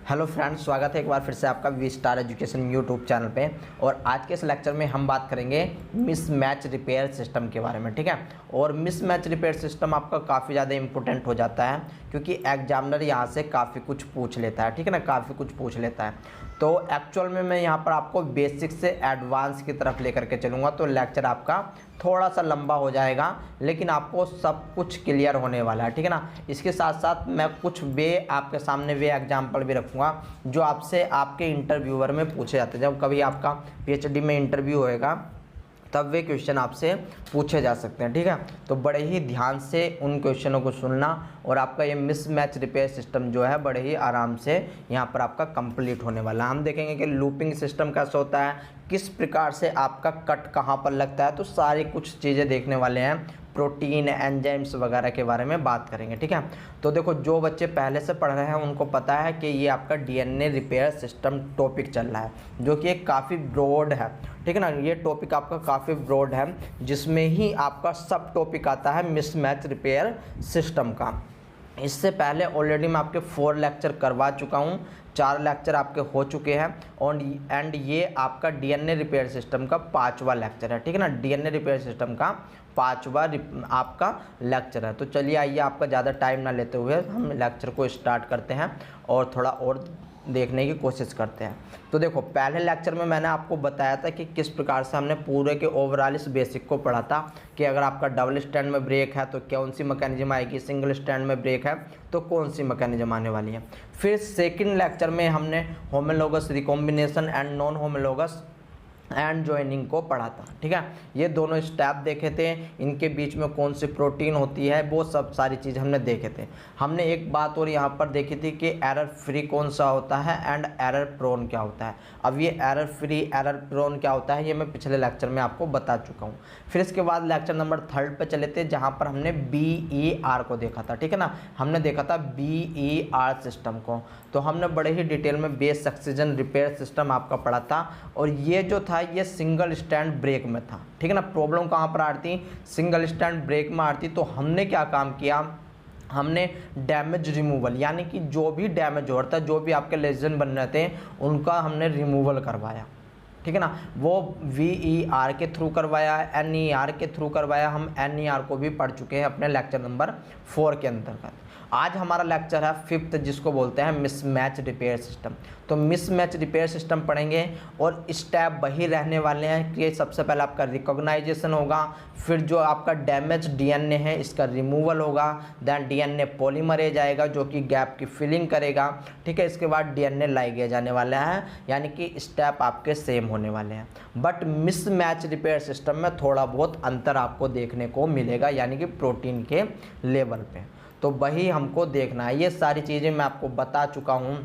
Hello friends, स्वागत है एक बार फिर से आपका V star education YouTube channel पे। और आज के इस लेक्चर में हम बात करेंगे मिसमैच रिपेयर सिस्टम के बारे में। ठीक है, और मिसमैच रिपेयर सिस्टम आपका काफ़ी ज़्यादा इंपॉर्टेंट हो जाता है क्योंकि एग्जामिनर यहाँ से काफ़ी कुछ पूछ लेता है। ठीक है ना, काफ़ी कुछ पूछ लेता है। तो एक्चुअल में मैं यहाँ पर आपको बेसिक से एडवांस की तरफ लेकर के चलूँगा, तो लेक्चर आपका थोड़ा सा लंबा हो जाएगा लेकिन आपको सब कुछ क्लियर होने वाला है। ठीक है ना, इसके साथ साथ मैं कुछ आपके सामने वे एग्जाम्पल भी रखूँगा जो आपसे आपके इंटरव्यूअर में पूछे जाते हैं। जब कभी आपका पीएचडी में इंटरव्यू होएगा तब वे क्वेश्चन आपसे पूछे जा सकते हैं। ठीक है, तो बड़े ही ध्यान से उन क्वेश्चनों को सुनना और आपका ये मिसमैच रिपेयर सिस्टम जो है बड़े ही आराम से यहाँ पर आपका कंप्लीट होने वाला है। हम देखेंगे कि लूपिंग सिस्टम कैसे होता है, किस प्रकार से आपका कट कहाँ पर लगता है, तो सारी कुछ चीज़ें देखने वाले हैं। प्रोटीन, एंजाइम्स वगैरह के बारे में बात करेंगे। ठीक है, तो देखो जो बच्चे पहले से पढ़ रहे हैं उनको पता है कि ये आपका डीएनए रिपेयर सिस्टम टॉपिक चल रहा है जो कि एक काफ़ी ब्रॉड है। ठीक है ना, ये टॉपिक आपका काफ़ी ब्रॉड है जिसमें ही आपका सब टॉपिक आता है मिसमैच रिपेयर सिस्टम का। इससे पहले ऑलरेडी मैं आपके 4 लेक्चर करवा चुका हूँ, 4 लेक्चर आपके हो चुके हैं और एंड ये आपका डीएनए रिपेयर सिस्टम का 5वां लेक्चर है। ठीक है ना, डीएनए रिपेयर सिस्टम का 5वां आपका लेक्चर है। तो चलिए आइए, आपका ज़्यादा टाइम ना लेते हुए हम लेक्चर को स्टार्ट करते हैं और थोड़ा और देखने की कोशिश करते हैं। तो देखो, पहले लेक्चर में मैंने आपको बताया था कि किस प्रकार से हमने पूरे के ओवरऑल इस बेसिक को पढ़ा था कि अगर आपका डबल स्टैंड में ब्रेक है तो कौन सी मैकेनिज्म आएगी, सिंगल स्टैंड में ब्रेक है तो कौन सी मैकेनिज्म आने वाली है। फिर सेकंड लेक्चर में हमने homologous recombination and non homologous and joining को पढ़ा था। ठीक है, ये दोनों स्टेप देखे थे, इनके बीच में कौन सी प्रोटीन होती है वो सब सारी चीज़ हमने देखे थे। हमने एक बात और यहाँ पर देखी थी कि एरर फ्री कौन सा होता है एंड एरर प्रोन क्या होता है। अब ये एरर फ्री एरर प्रोन क्या होता है ये मैं पिछले लेक्चर में आपको बता चुका हूँ। फिर इसके बाद लेक्चर नंबर 3 पे चले थे जहाँ पर हमने BER को देखा था। ठीक है ना, हमने देखा था BER सिस्टम को, तो हमने बड़े ही डिटेल में बेस ऑक्सीजन रिपेयर सिस्टम आपका पढ़ा था। और ये जो था ये सिंगल स्टैंड ब्रेक में था। ठीक है ना, प्रॉब्लम कहाँ पर आती, सिंगल स्टैंड ब्रेक में आती। तो हमने क्या काम किया, हमने डैमेज रिमूवल, यानी कि जो भी डैमेज हो रहा था, जो भी आपके लेजन बन रहे थे उनका हमने रिमूवल करवाया। ठीक है ना, वो VER के थ्रू करवाया, NER के थ्रू करवाया। हम NER को भी पढ़ चुके हैं अपने लेक्चर नंबर 4 के अंतर्गत। आज हमारा लेक्चर है 5th जिसको बोलते हैं मिसमैच रिपेयर सिस्टम। तो मिसमैच रिपेयर सिस्टम पढ़ेंगे और स्टेप वही रहने वाले हैं कि सबसे पहले आपका रिकॉग्नाइजेशन होगा, फिर जो आपका डैमेज डीएनए है इसका रिमूवल होगा, देन डीएनए पॉलीमरेज आएगा जो कि गैप की फिलिंग करेगा। ठीक है, इसके बाद डीएनए लाइगेज आने वाला है, यानी कि स्टेप आपके सेम होने वाले हैं। बट मिसमैच रिपेयर सिस्टम में थोड़ा बहुत अंतर आपको देखने को मिलेगा, यानी कि प्रोटीन के लेवल पे। तो वही हमको देखना है। ये सारी चीज़ें मैं आपको बता चुका हूँ,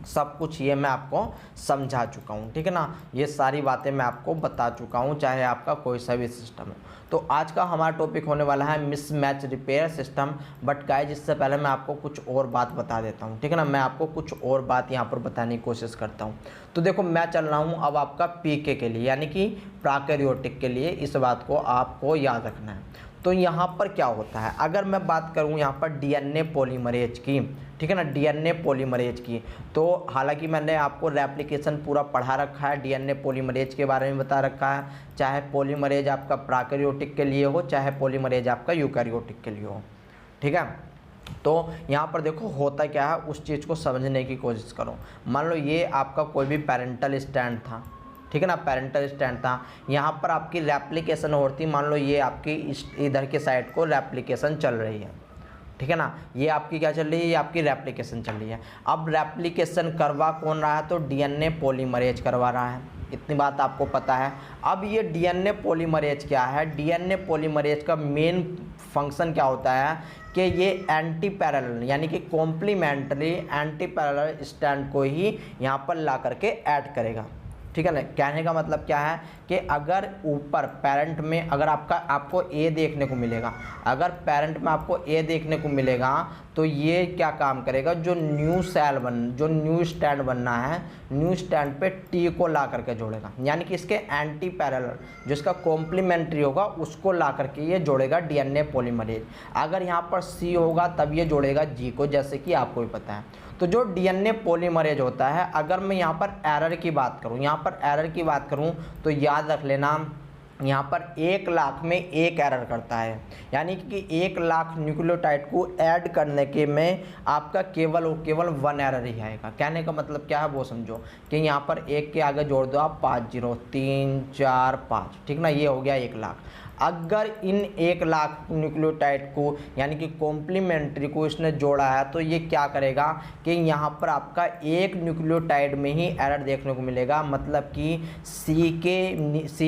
सब कुछ ये मैं आपको समझा चुका हूँ। ठीक है ना, ये सारी बातें मैं आपको बता चुका हूँ, चाहे आपका कोई सा भी सिस्टम हो। तो आज का हमारा टॉपिक होने वाला है mismatch repair system. But guys, इससे पहले मैं आपको कुछ और बात बता देता हूँ। ठीक है ना, मैं आपको कुछ और बात यहाँ पर बताने की कोशिश करता हूँ। तो देखो, मैं चल रहा हूँ अब आपका PK के लिए, यानी कि प्रोकैरियोटिक के लिए। इस बात को आपको याद रखना है। तो यहाँ पर क्या होता है, अगर मैं बात करूँ यहाँ पर डीएनए पॉलीमरेज की, ठीक है ना, डीएनए पॉलीमरेज की, तो हालांकि मैंने आपको रेप्लिकेशन पूरा पढ़ा रखा है, डीएनए पॉलीमरेज के बारे में बता रखा है, चाहे पॉलीमरेज आपका प्रोकैरियोटिक के लिए हो चाहे पॉलीमरेज आपका यूकैरियोटिक के लिए हो। ठीक है, तो यहाँ पर देखो होता क्या है, उस चीज़ को समझने की कोशिश करो। मान लो ये आपका कोई भी पेरेंटल स्टैंड था, ठीक है ना, पेरेंटल स्टैंड था, यहाँ पर आपकी रेप्लिकेशन होती। मान लो ये आपकी इधर के साइड को रेप्लिकेशन चल रही है। ठीक है ना, ये आपकी क्या चल रही है, ये आपकी रेप्लिकेशन चल रही है। अब रेप्लिकेशन करवा कौन रहा है, तो डीएनए पॉलीमरेज करवा रहा है, इतनी बात आपको पता है। अब ये डीएनए पॉलीमरेज क्या है, डीएनए पॉलीमरेज का मेन फंक्शन क्या होता है कि ये एंटी पैरेलल, यानी कि कॉम्प्लीमेंट्री एंटी पैरेलल स्टैंड को ही यहाँ पर ला करके ऐड करेगा। ठीक है ना, कहने का मतलब क्या है कि अगर ऊपर पेरेंट में अगर आपको ए देखने को मिलेगा, अगर पेरेंट में आपको ए देखने को मिलेगा तो ये क्या काम करेगा, जो न्यू स्टैंड बनना है, न्यू स्टैंड पे टी को ला करके जोड़ेगा, यानी कि इसके एंटी पैरेलल जो इसका कॉम्प्लीमेंट्री होगा उसको ला करके ये जोड़ेगा डीएनए पॉलीमरेज। अगर यहाँ पर सी होगा तब ये जोड़ेगा जी को, जैसे कि आपको भी पता है। तो जो डीएनए पॉलीमरेज होता है, अगर मैं यहाँ पर एरर की बात करूँ, तो याद रख लेना यहाँ पर 1 लाख में एक एरर करता है, यानी कि 1 लाख न्यूक्लियोटाइड को ऐड करने के में आपका केवल और केवल 1 एरर ही आएगा। कहने का मतलब क्या है वो समझो कि यहाँ पर 1 के आगे जोड़ दो आप 5 0 3 4 5, ठीक ना, ये हो गया 1 लाख। अगर इन 1 लाख न्यूक्लियोटाइड को यानी कि कॉम्प्लीमेंट्री को इसने जोड़ा है तो ये क्या करेगा कि यहाँ पर आपका एक न्यूक्लियोटाइड में ही एरर देखने को मिलेगा, मतलब कि सी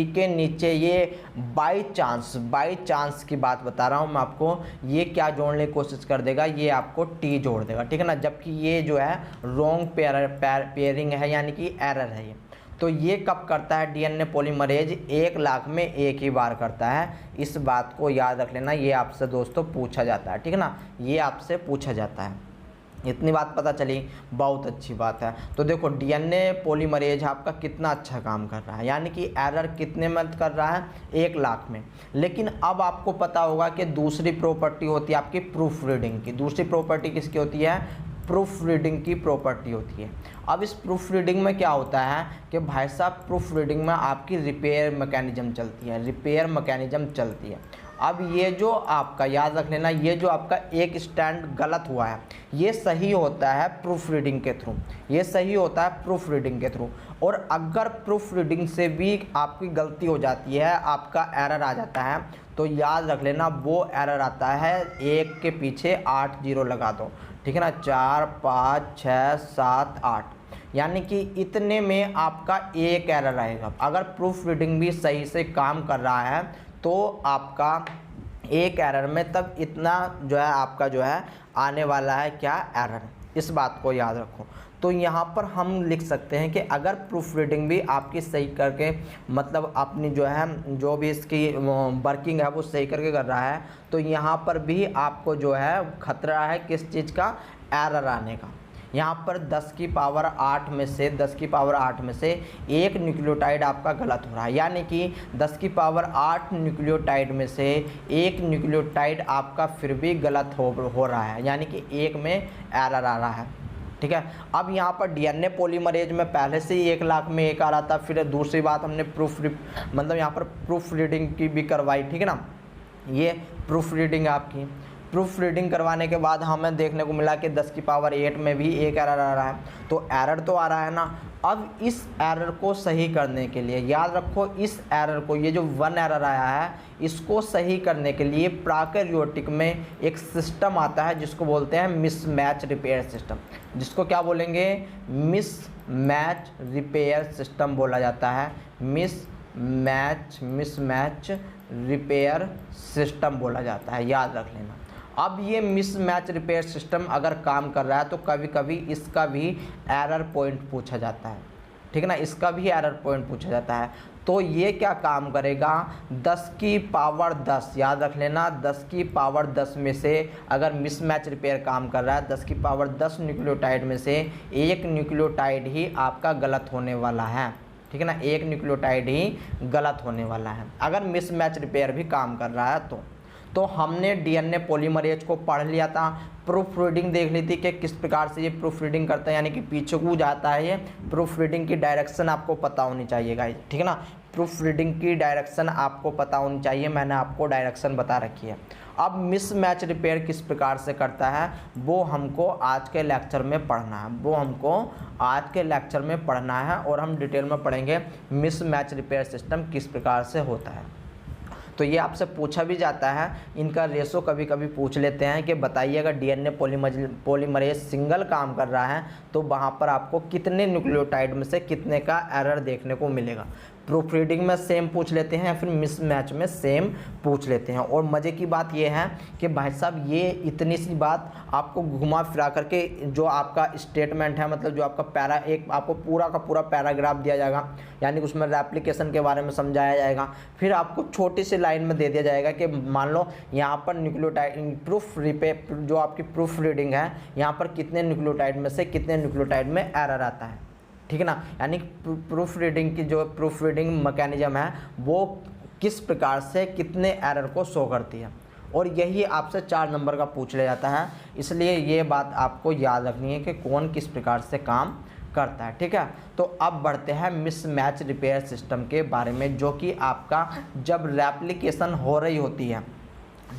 के नीचे ये बाई चांस की बात बता रहा हूँ मैं आपको, ये क्या जोड़ने की कोशिश कर देगा, ये आपको टी जोड़ देगा, ठीक है ना, जबकि ये जो है रॉन्ग पेयरिंग है यानी कि एरर है ये। तो ये कब करता है डीएनए पॉलीमरेज, 1 लाख में एक ही बार करता है। इस बात को याद रख लेना, ये आपसे दोस्तों पूछा जाता है, ठीक है ना, ये आपसे पूछा जाता है। इतनी बात पता चली, बहुत अच्छी बात है। तो देखो डीएनए पॉलीमरेज आपका कितना अच्छा काम कर रहा है, यानी कि एरर कितने में कर रहा है, 1 लाख में। लेकिन अब आपको पता होगा कि दूसरी प्रॉपर्टी होती है आपकी प्रूफ रीडिंग की। दूसरी प्रॉपर्टी किसकी होती है, प्रूफ रीडिंग की प्रॉपर्टी होती है। अब इस प्रूफ रीडिंग में क्या होता है कि भाई साहब प्रूफ रीडिंग में आपकी रिपेयर मैकेनिज्म चलती है। अब ये जो आपका याद रख लेना, ये जो आपका एक स्टैंड गलत हुआ है ये सही होता है प्रूफ रीडिंग के थ्रू, और अगर प्रूफ रीडिंग से भी आपकी गलती हो जाती है, आपका एरर आ जाता है, तो याद रख लेना वो एरर आता है 1 के पीछे 8 0 लगा दो, ठीक है ना, 4 5 6 7 8, यानी कि इतने में आपका एक एरर आएगा। अगर प्रूफ रीडिंग भी सही से काम कर रहा है तो आपका एक एरर में तब इतना जो है आपका जो है आने वाला है क्या, एरर। इस बात को याद रखो। तो यहाँ पर हम लिख सकते हैं कि अगर प्रूफ रीडिंग भी आपकी सही करके, मतलब अपनी जो है जो भी इसकी वर्किंग है वो सही करके कर रहा है, तो यहाँ पर भी आपको जो है खतरा है किस चीज़ का, एरर आने का। यहाँ पर 10 की पावर 8 में से एक न्यूक्लियोटाइड आपका गलत हो रहा है, यानी कि 10 की पावर 8 न्यूक्लियोटाइड में से एक न्यूक्लियोटाइड आपका फिर भी गलत हो रहा है, यानी कि एक में एरर आ रहा है, ठीक है। अब यहाँ पर डीएनए पॉलीमरेज में पहले से ही 1 लाख में एक आ रहा था, फिर दूसरी बात हमने मतलब यहाँ पर प्रूफ रीडिंग की भी करवाई, ठीक है ना, ये प्रूफ रीडिंग आपकी। प्रूफ रीडिंग करवाने के बाद हमें देखने को मिला कि 10 की पावर 8 में भी एक एरर आ रहा है, तो एरर तो आ रहा है ना। अब इस एरर को सही करने के लिए याद रखो, इस एरर को, ये जो 1 एरर आया है, इसको सही करने के लिए प्रोकैरियोटिक में एक सिस्टम आता है जिसको बोलते हैं मिसमैच रिपेयर सिस्टम। जिसको क्या बोलेंगे, मिसमैच रिपेयर सिस्टम बोला जाता है। मिसमैच रिपेयर सिस्टम बोला जाता है, याद रख लेना। अब ये मिसमैच रिपेयर सिस्टम अगर काम कर रहा है तो कभी कभी इसका भी एरर पॉइंट पूछा जाता है, ठीक है ना, इसका भी एरर पॉइंट पूछा जाता है। तो ये क्या काम करेगा, 10 की पावर 10, याद रख लेना, 10 की पावर 10 में से अगर मिसमैच रिपेयर काम कर रहा है, 10 की पावर 10 न्यूक्लियोटाइड में से एक न्यूक्लियोटाइड ही आपका गलत होने वाला है, ठीक है ना, एक न्यूक्लियोटाइड ही गलत होने वाला है अगर मिसमैच रिपेयर भी काम कर रहा है। तो हमने डीएनए पॉलीमरेज को पढ़ लिया था, प्रूफ रीडिंग देख ली थी कि किस प्रकार से ये प्रूफ रीडिंग करता है, यानी कि पीछे को जाता है। ये प्रूफ रीडिंग की डायरेक्शन आपको पता होनी चाहिए गाइस, ठीक है ना, प्रूफ रीडिंग की डायरेक्शन आपको पता होनी चाहिए, मैंने आपको डायरेक्शन बता रखी है। अब मिसमैच रिपेयर किस प्रकार से करता है वो हमको आज के लेक्चर में पढ़ना है, और हम डिटेल में पढ़ेंगे मिसमैच रिपेयर सिस्टम किस प्रकार से होता है। तो ये आपसे पूछा भी जाता है, इनका रेशो कभी कभी पूछ लेते हैं कि बताइए अगर डीएनए पॉलीमरेज सिंगल काम कर रहा है तो वहाँ पर आपको कितने न्यूक्लियोटाइड में से कितने का एरर देखने को मिलेगा। प्रूफ रीडिंग में सेम पूछ लेते हैं, फिर मिसमैच में सेम पूछ लेते हैं। और मज़े की बात ये है कि भाई साहब ये इतनी सी बात आपको घुमा फिरा करके जो आपका स्टेटमेंट है, मतलब जो आपका एक आपको पूरा का पूरा पैराग्राफ दिया जाएगा, यानी कि उसमें रेप्लिकेशन के बारे में समझाया जाएगा, फिर आपको छोटी सी लाइन में दे दिया जाएगा कि मान लो यहाँ पर न्यूक्लियोटाइड जो आपकी प्रूफ रीडिंग है, यहाँ पर कितने न्यूक्लियोटाइड में से कितने न्यूक्लियोटाइड में एरर आता है, ठीक है ना, यानी प्रूफ रीडिंग की जो प्रूफ रीडिंग मैकेनिज्म है वो किस प्रकार से कितने एरर को शो करती है। और यही आपसे 4 नंबर का पूछ लिया जाता है। इसलिए ये बात आपको याद रखनी है कि कौन किस प्रकार से काम करता है, ठीक है। तो अब बढ़ते हैं मिसमैच रिपेयर सिस्टम के बारे में, जो कि आपका जब रेप्लिकेशन हो रही होती है,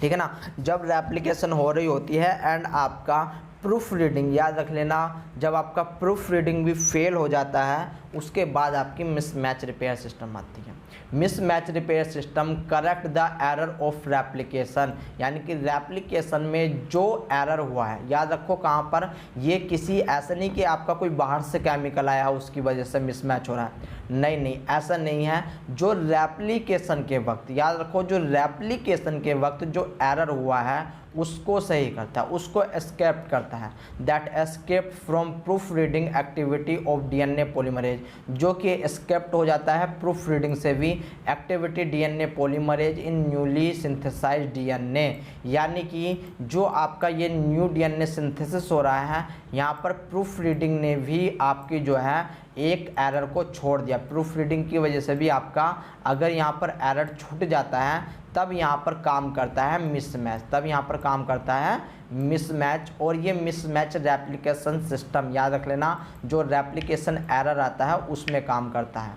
ठीक है ना, जब रेप्लिकेशन हो रही होती है एंड आपका प्रूफ रीडिंग, याद रख लेना, जब आपका प्रूफ रीडिंग भी फेल हो जाता है उसके बाद आपकी मिसमैच रिपेयर सिस्टम आती है। Mismatch repair system correct the error of replication, यानी कि रेप्लिकेशन में जो एरर हुआ है, याद रखो कहाँ पर, ये किसी ऐसा नहीं कि आपका कोई बाहर से केमिकल आया उसकी वजह से मिसमैच हो रहा है, नहीं ऐसा नहीं है। जो रेप्लिकेशन के वक्त, याद रखो, जो रेप्लिकेशन के वक्त जो एरर हुआ है उसको सही करता है, उसको एस्केप करता है, that escape from proof reading activity of DNA polymerase, जो कि एस्केप्ट हो जाता है प्रूफ रीडिंग से भी एक्टिविटी डीएनए पॉलीमरेज इन न्यूली सिंथेसाइज्ड डीएनए, यानी कि जो आपका ये न्यू डीएनए सिंथेसिस हो रहा है, यहाँ पर प्रूफ रीडिंग ने भी आपकी जो है एक एरर को छोड़ दिया। प्रूफ रीडिंग की वजह से भी आपका अगर यहाँ पर एरर छूट जाता है तब यहाँ पर काम करता है मिसमैच, तब यहाँ पर काम करता है मिसमैच। और ये मिसमैच रेप्लिकेशन सिस्टम, याद रख लेना, जो रेप्लिकेशन एरर आता है उसमें काम करता है,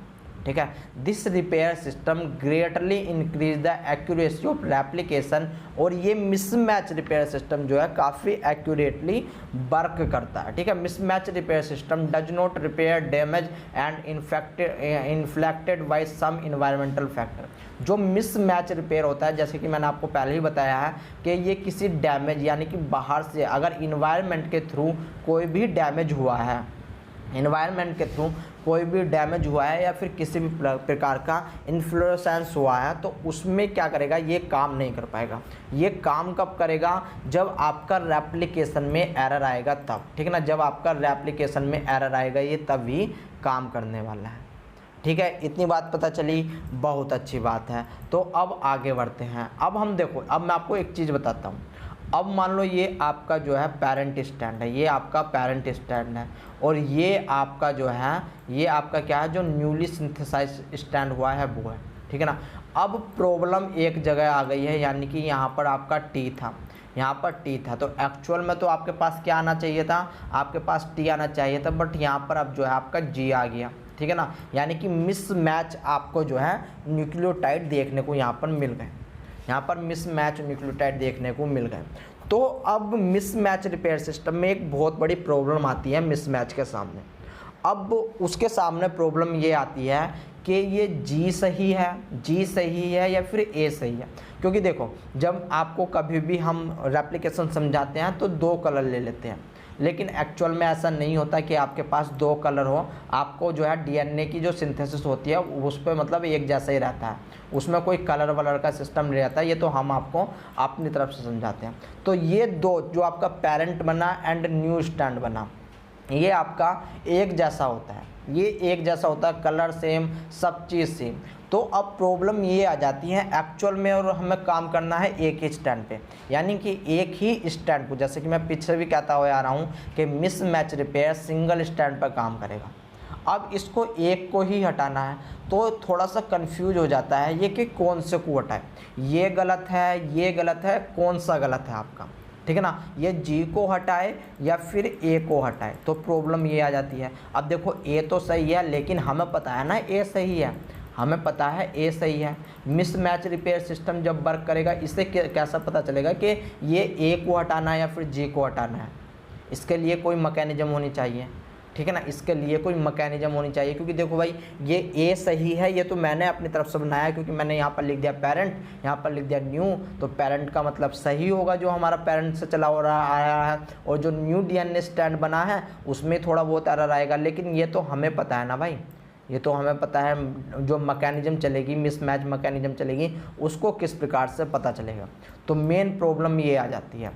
ठीक है। This repair system greatly increase the accuracy of replication, और ये मिसमैच रिपेयर सिस्टम जो है काफ़ी एक्यूरेटली वर्क करता है, ठीक है। Mismatch repair system does not repair damage and inflected by some environmental factor. जो मिसमैच रिपेयर होता है, जैसे कि मैंने आपको पहले ही बताया है कि ये किसी डैमेज, यानी कि बाहर से अगर इन्वायरमेंट के थ्रू कोई भी डैमेज हुआ है, इन्वायरमेंट के थ्रू कोई भी डैमेज हुआ है या फिर किसी भी प्रकार का इन्फ्लुएंस हुआ है, तो उसमें क्या करेगा, ये काम नहीं कर पाएगा। ये काम कब करेगा, जब आपका रेप्लिकेशन में एरर आएगा तब, ठीक है ना, जब आपका रेप्लिकेशन में एरर आएगा ये तभी काम करने वाला है, ठीक है। इतनी बात पता चली, बहुत अच्छी बात है। तो अब आगे बढ़ते हैं। अब हम देखो, अब मैं आपको एक चीज़ बताता हूँ। अब मान लो ये आपका जो है पेरेंट स्टैंड है, ये आपका पेरेंट स्टैंड है, और ये आपका जो है, ये आपका क्या है, जो न्यूली सिंथेसाइज स्टैंड हुआ है वो है, ठीक है ना। अब प्रॉब्लम एक जगह आ गई है, यानी कि यहाँ पर आपका टी था, यहाँ पर टी था, तो एक्चुअल में तो आपके पास क्या आना चाहिए था, आपके पास टी आना चाहिए था, बट यहाँ पर अब जो है आपका जी आ गया, ठीक है ना। यानी कि मिसमैच आपको जो है न्यूक्लियोटाइड देखने को यहाँ पर मिल गए, यहाँ पर मिसमैच न्यूक्लियोटाइड देखने को मिल गए। तो अब मिसमैच रिपेयर सिस्टम में एक बहुत बड़ी प्रॉब्लम आती है मिसमैच के सामने। अब उसके सामने प्रॉब्लम ये आती है कि ये जी सही है या फिर ए सही है। क्योंकि देखो, जब आपको कभी भी हम रेप्लिकेशन समझाते हैं तो 2 कलर ले लेते हैं, लेकिन एक्चुअल में ऐसा नहीं होता कि आपके पास 2 कलर हो। आपको जो है डीएनए की जो सिंथेसिस होती है उस पर मतलब एक जैसा ही रहता है, उसमें कोई कलर वलर का सिस्टम नहीं रहता। ये तो हम आपको अपनी तरफ से समझाते हैं। तो ये 2 जो आपका पेरेंट बना एंड न्यू स्टैंड बना, ये आपका एक जैसा होता है, ये एक जैसा होता है, कलर सेम, सब चीज़ सेम। तो अब प्रॉब्लम ये आ जाती है एक्चुअल में, और हमें काम करना है एक ही स्टैंड पे, यानी कि एक ही स्टैंड को, जैसे कि मैं पीछे भी कहता हुआ आ रहा हूँ कि मिसमैच रिपेयर सिंगल स्टैंड पर काम करेगा। अब इसको एक को ही हटाना है तो थोड़ा सा कंफ्यूज हो जाता है ये कि कौन से को हटाए, ये गलत है, कौन सा गलत है आपका, ठीक है ना, ये जी को हटाए या फिर ए को हटाए, तो प्रॉब्लम ये आ जाती है। अब देखो ए तो सही है, लेकिन हमें पता है ना ए सही है, हमें पता है ए सही है। मिसमैच रिपेयर सिस्टम जब वर्क करेगा, इससे कैसा पता चलेगा कि ये ए को हटाना है या फिर जी को हटाना है। इसके लिए कोई मैकेनिज्म होनी चाहिए, ठीक है ना, इसके लिए कोई मैकेनिज्म होनी चाहिए। क्योंकि देखो भाई, ये ए सही है, ये तो मैंने अपनी तरफ से बनाया, क्योंकि मैंने यहाँ पर लिख दिया पेरेंट, यहाँ पर लिख दिया न्यू, तो पेरेंट का मतलब सही होगा जो हमारा पेरेंट से चला हो रहा आया है, और जो न्यू डीएनए स्टैंड बना है उसमें थोड़ा बहुत एरर आएगा। लेकिन ये तो हमें पता है ना भाई, ये तो हमें पता है जो मैकेनिज्म चलेगी, मिसमैच मैकेनिज्म चलेगी, उसको किस प्रकार से पता चलेगा। तो मेन प्रॉब्लम ये आ जाती है।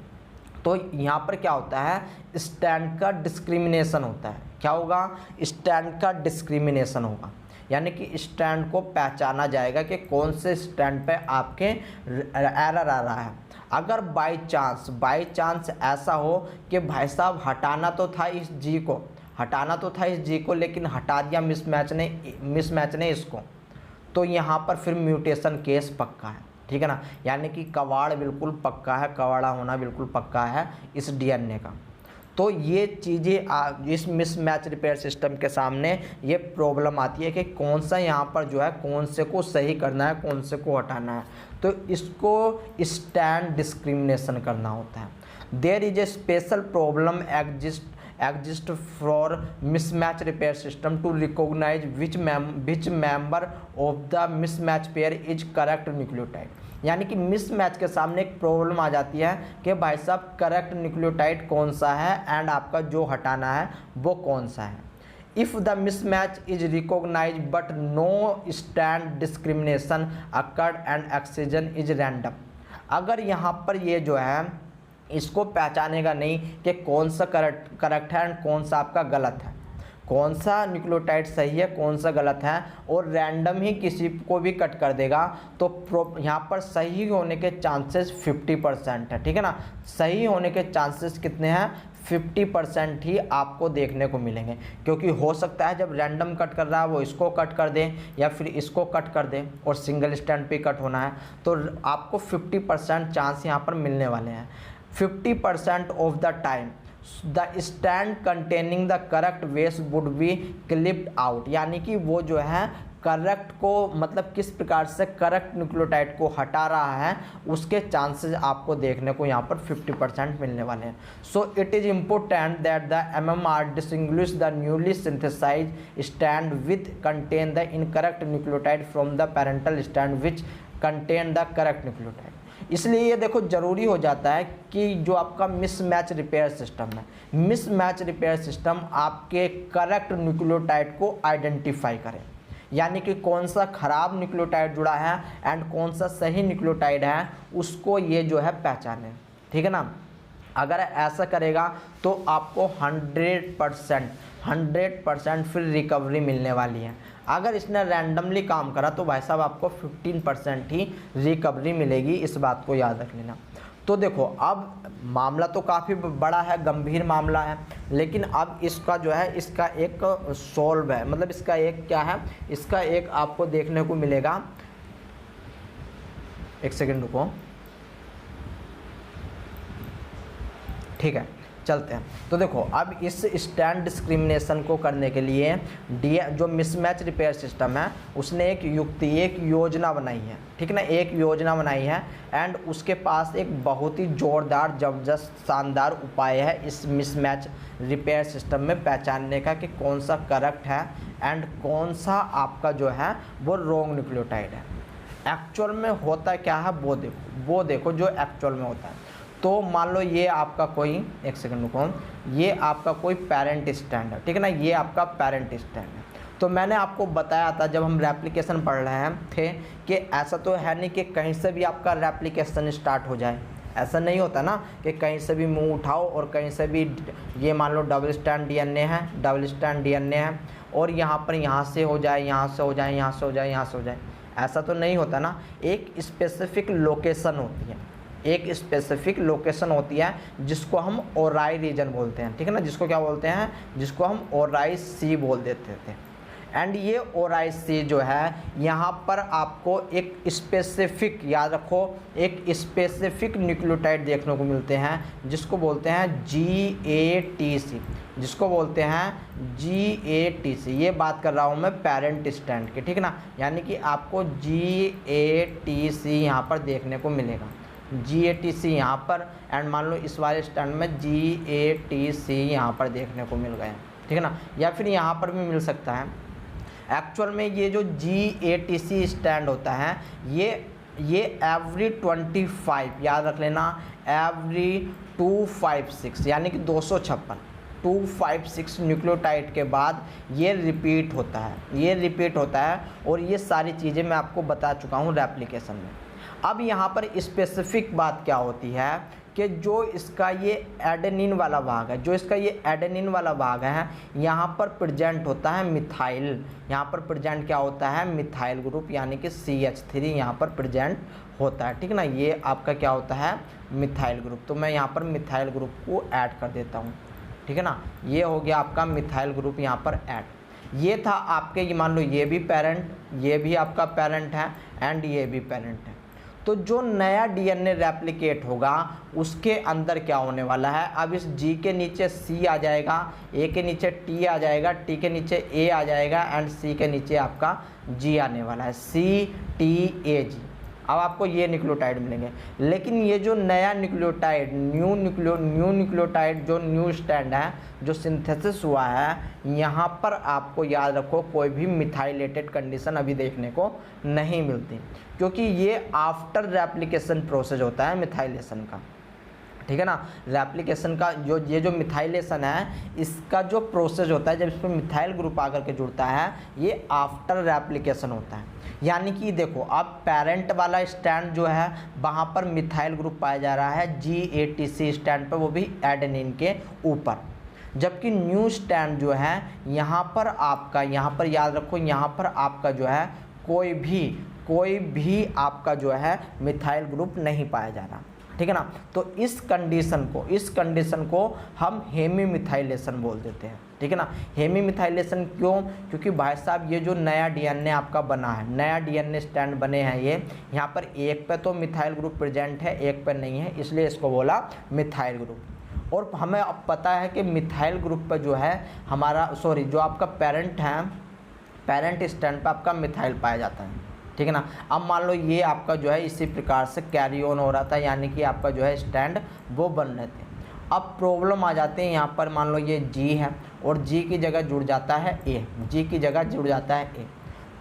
तो यहाँ पर क्या होता है, स्टैंड का डिस्क्रिमिनेशन होता है। क्या होगा, स्टैंड का डिस्क्रिमिनेशन होगा, यानी कि स्टैंड को पहचाना जाएगा कि कौन से स्टैंड पे आपके एरर आ रहा है। अगर बाय चांस ऐसा हो कि भाई साहब हटाना तो था इस जी को, लेकिन हटा दिया मिसमैच ने इसको, तो यहाँ पर फिर म्यूटेशन केस पक्का है। ठीक है ना, यानी कि कवाड़ बिल्कुल पक्का है, कवाड़ा होना बिल्कुल पक्का है इस डीएनए का। तो ये चीज़ें इस मिसमैच रिपेयर सिस्टम के सामने ये प्रॉब्लम आती है कि कौन सा यहाँ पर जो है कौन से को सही करना है, कौन से को हटाना है। तो इसको स्टैंड डिस्क्रिमिनेशन करना होता है। There is a special problem exist for mismatch repair system to recognize which member of the mismatch pair is correct nucleotide। यानी कि मिसमैच के सामने एक प्रॉब्लम आ जाती है कि भाई साहब करेक्ट न्यूक्लियोटाइड कौन सा है एंड आपका जो हटाना है वो कौन सा है। If the mismatch is recognise but no stand discrimination occurred and exchange is random. अगर यहाँ पर ये जो है इसको पहचानेगा नहीं कि कौन सा करेक्ट है एंड कौन सा आपका गलत है, कौन सा न्यूक्लियोटाइड सही है कौन सा गलत है, और रैंडम ही किसी को भी कट कर देगा, तो यहाँ पर सही होने के चांसेस 50% है। ठीक है ना, सही होने के चांसेस कितने हैं, 50% ही आपको देखने को मिलेंगे। क्योंकि हो सकता है जब रैंडम कट कर रहा है वो इसको कट कर दे या फिर इसको कट कर दे और सिंगल स्टैंड पे कट होना है, तो आपको 50% चांस यहाँ पर मिलने वाले हैं। 50% of the time the stand containing the correct वेस वुड बी क्लिप्ड आउट। यानी कि वो जो है करेक्ट को मतलब किस प्रकार से करेक्ट न्यूक्लियोटाइड को हटा रहा है उसके चांसेस आपको देखने को यहाँ पर 50% मिलने वाले हैं। So it is important that the MMR distinguish the newly synthesised stand with contain the incorrect nucleotide from the parental stand which contain the correct nucleotide. इसलिए ये देखो ज़रूरी हो जाता है कि जो आपका मिसमैच रिपेयर सिस्टम है, मिसमैच रिपेयर सिस्टम आपके करेक्ट न्यूक्लियोटाइड को आइडेंटिफाई करे। यानी कि कौन सा ख़राब न्यूक्लियोटाइड जुड़ा है एंड कौन सा सही न्यूक्लियोटाइड है उसको ये जो है पहचाने। ठीक है ना, अगर ऐसा करेगा तो आपको 100% फिर रिकवरी मिलने वाली है। अगर इसने रैंडमली काम करा तो भाई साहब आपको 15% ही रिकवरी मिलेगी, इस बात को याद रख लेना। तो देखो अब मामला तो काफ़ी बड़ा है, गंभीर मामला है, लेकिन अब इसका जो है इसका एक सॉल्व है, मतलब इसका एक क्या है, इसका एक आपको देखने को मिलेगा। एक सेकंड रुको, ठीक है चलते हैं। तो देखो अब इस स्टैंड डिस्क्रिमिनेशन को करने के लिए जो मिसमैच रिपेयर सिस्टम है उसने एक योजना बनाई है। ठीक है ना, एक योजना बनाई है एंड उसके पास एक बहुत ही जोरदार जबरदस्त शानदार उपाय है इस मिसमैच रिपेयर सिस्टम में पहचानने का कि कौन सा करेक्ट है एंड कौन सा आपका जो है वो रॉन्ग न्यूक्लियोटाइड है। एक्चुअल में होता क्या है वो देखो जो एक्चुअल में होता है। तो मान लो ये आपका कोई, एक सेकंड रुको, ये आपका कोई पेरेंट स्टैंड है। ठीक है ना, ये आपका पेरेंट स्टैंड है। तो मैंने आपको बताया था जब हम रेप्लिकेशन पढ़ रहे थे कि ऐसा तो है नहीं कि कहीं से भी आपका रेप्लिकेशन स्टार्ट हो जाए। ऐसा नहीं होता ना कि कहीं से भी मुंह उठाओ और कहीं से भी, ये मान लो डबल स्टैंड डीएनए है और यहाँ पर यहाँ से हो जाए, यहाँ से हो जाए, यहाँ से हो जाए, यहाँ से हो जाए, ऐसा तो नहीं होता ना। एक स्पेसिफिक लोकेशन होती है, एक स्पेसिफिक लोकेशन होती है जिसको हम ओराई रीजन बोलते हैं। ठीक है ना, जिसको क्या बोलते हैं, जिसको हम ओराई सी बोल देते थे। एंड ये ओराई सी जो है यहाँ पर आपको एक स्पेसिफिक, याद रखो, एक स्पेसिफिक न्यूक्लियोटाइड देखने को मिलते हैं जिसको बोलते हैं GATC, जिसको बोलते हैं GATC। ये बात कर रहा हूँ मैं पेरेंट स्टैंड की। ठीक है ना, यानी कि आपको GATC यहाँ पर देखने को मिलेगा, GATC यहाँ पर, एंड मान लो इस वाले स्टैंड में GATC यहाँ पर देखने को मिल गए। ठीक है ना, या फिर यहाँ पर भी मिल सकता है। एक्चुअल में ये जो GATC स्टैंड होता है ये एवरी 25, याद रख लेना, एवरी 256 यानी कि 256 न्यूक्लियोटाइड के बाद ये रिपीट होता है और ये सारी चीज़ें मैं आपको बता चुका हूँ रेप्लिकेशन में। अब यहाँ पर स्पेसिफिक बात क्या होती है कि जो इसका ये एडेनिन वाला भाग है, यहाँ पर प्रेजेंट होता है मिथाइल। यहाँ पर प्रेजेंट क्या होता है, मिथाइल ग्रुप, यानी कि CH3 यहाँ पर प्रेजेंट होता है। ठीक है ना, ये आपका क्या होता है, मिथाइल ग्रुप। तो मैं यहाँ पर मिथाइल ग्रुप को ऐड कर देता हूँ। ठीक है ना, ये हो गया आपका मिथाइल ग्रुप यहाँ पर ऐड। ये था आपके, ये मान लो ये भी पेरेंट, ये भी आपका पेरेंट है एंड ये भी पेरेंट है। तो जो नया डीएनए रेप्लिकेट होगा उसके अंदर क्या होने वाला है, अब इस जी के नीचे सी आ जाएगा, ए के नीचे टी आ जाएगा, टी के नीचे ए आ जाएगा एंड सी के नीचे आपका जी आने वाला है, सी टी ए जी। अब आपको ये न्यूक्लियोटाइड मिलेंगे। लेकिन ये जो नया न्यूक्लियोटाइड न्यू न्यूक्लियोटाइड जो न्यू स्टैंड है, जो सिंथेसिस हुआ है, यहाँ पर आपको याद रखो कोई भी मिथाइलेटेड कंडीशन अभी देखने को नहीं मिलती, क्योंकि ये आफ्टर रेप्लिकेशन प्रोसेस होता है मिथाइलेशन का, ठीक है ना। रेप्लिकेशन का ये जो मिथाइलेशन है, इसका जो प्रोसेस होता है जब इस पर मिथाइल ग्रुप आकर के जुड़ता है, ये आफ्टर रेप्लिकेशन होता है। यानी कि देखो अब पेरेंट वाला स्टैंड जो है वहाँ पर मिथाइल ग्रुप पाया जा रहा है GATC स्टैंड पर, वो भी एडेनिन के ऊपर, जबकि न्यू स्टैंड जो है यहाँ पर आपका, यहाँ पर याद रखो, यहाँ पर आपका जो है कोई भी आपका जो है मिथाइल ग्रुप नहीं पाया जा रहा, ठीक है ना। तो इस कंडीशन को हम हेमीमिथाइलेशन बोल देते हैं, ठीक है ना। हेमीमिथाइलेशन क्यों? क्योंकि भाई साहब ये जो नया डीएनए आपका बना है, नया डीएनए स्टैंड बने हैं, ये यहाँ पर एक पे तो मिथाइल ग्रुप प्रेजेंट है, एक पे नहीं है, इसलिए इसको बोला मिथाइल ग्रुप। और हमें अब पता है कि मिथाइल ग्रुप पर जो है हमारा जो आपका पेरेंट है, पेरेंट स्टैंड पर आपका मिथाइल पाया जाता है, ठीक है ना। अब मान लो ये आपका जो है इसी प्रकार से कैरी ऑन हो रहा था, यानी कि आपका जो है स्टैंड वो बन रहे थे। अब प्रॉब्लम आ जाते हैं यहाँ पर, मान लो ये G है और G की जगह जुड़ जाता है A,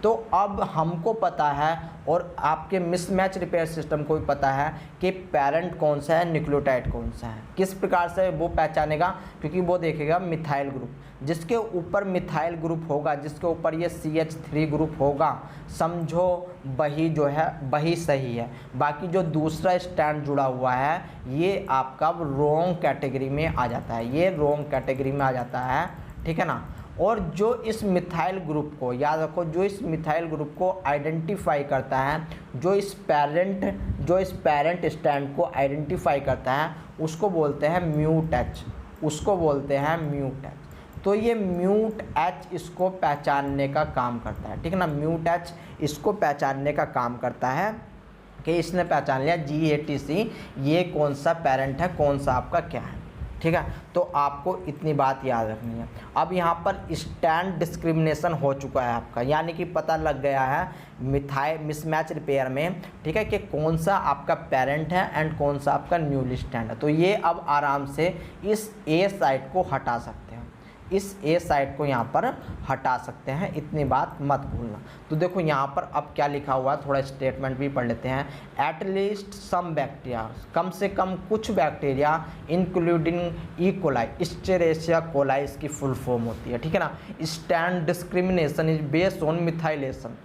तो अब हमको पता है और आपके मिसमैच रिपेयर सिस्टम को भी पता है कि पेरेंट कौन सा है, न्यूक्लियोटाइड कौन सा है। किस प्रकार से वो पहचानेगा? क्योंकि वो देखेगा मिथाइल ग्रुप, जिसके ऊपर मिथाइल ग्रुप होगा, जिसके ऊपर ये CH3 ग्रुप होगा, समझो वही जो है वही सही है। बाकी जो दूसरा स्टैंड जुड़ा हुआ है ये आपका रॉन्ग कैटेगरी में आ जाता है, ये रॉन्ग कैटेगरी में आ जाता है, ठीक है ना। और जो इस मिथाइल ग्रुप को याद रखो, जो इस मिथाइल ग्रुप को आइडेंटिफाई करता है, जो इस पेरेंट स्टैंड को आइडेंटिफाई करता है, उसको बोलते हैं म्यूट एच, तो ये म्यूट एच इसको पहचानने का काम करता है, ठीक है ना। म्यूट एच इसको पहचानने का काम करता है कि इसने पहचान लिया GATC ये कौन सा पेरेंट है, कौन सा आपका क्या है, ठीक है। तो आपको इतनी बात याद रखनी है। अब यहाँ पर स्टैंड डिस्क्रिमिनेशन हो चुका है आपका, यानी कि पता लग गया है मिसमैच रिपेयर में, ठीक है, कि कौन सा आपका पेरेंट है एंड कौन सा आपका न्यूली स्टैंड है। तो ये अब आराम से इस A साइड को हटा सकते हैं, इस A साइड को यहाँ पर हटा सकते हैं, इतनी बात मत भूलना। तो देखो यहाँ पर अब क्या लिखा हुआ है, थोड़ा स्टेटमेंट भी पढ़ लेते हैं। एटलीस्ट सम बैक्टीरिया, कम से कम कुछ bacteria, including E coli, Escherichia coli इसकी फुल फॉर्म होती है, ठीक है ना। Stand discrimination is based on methylation,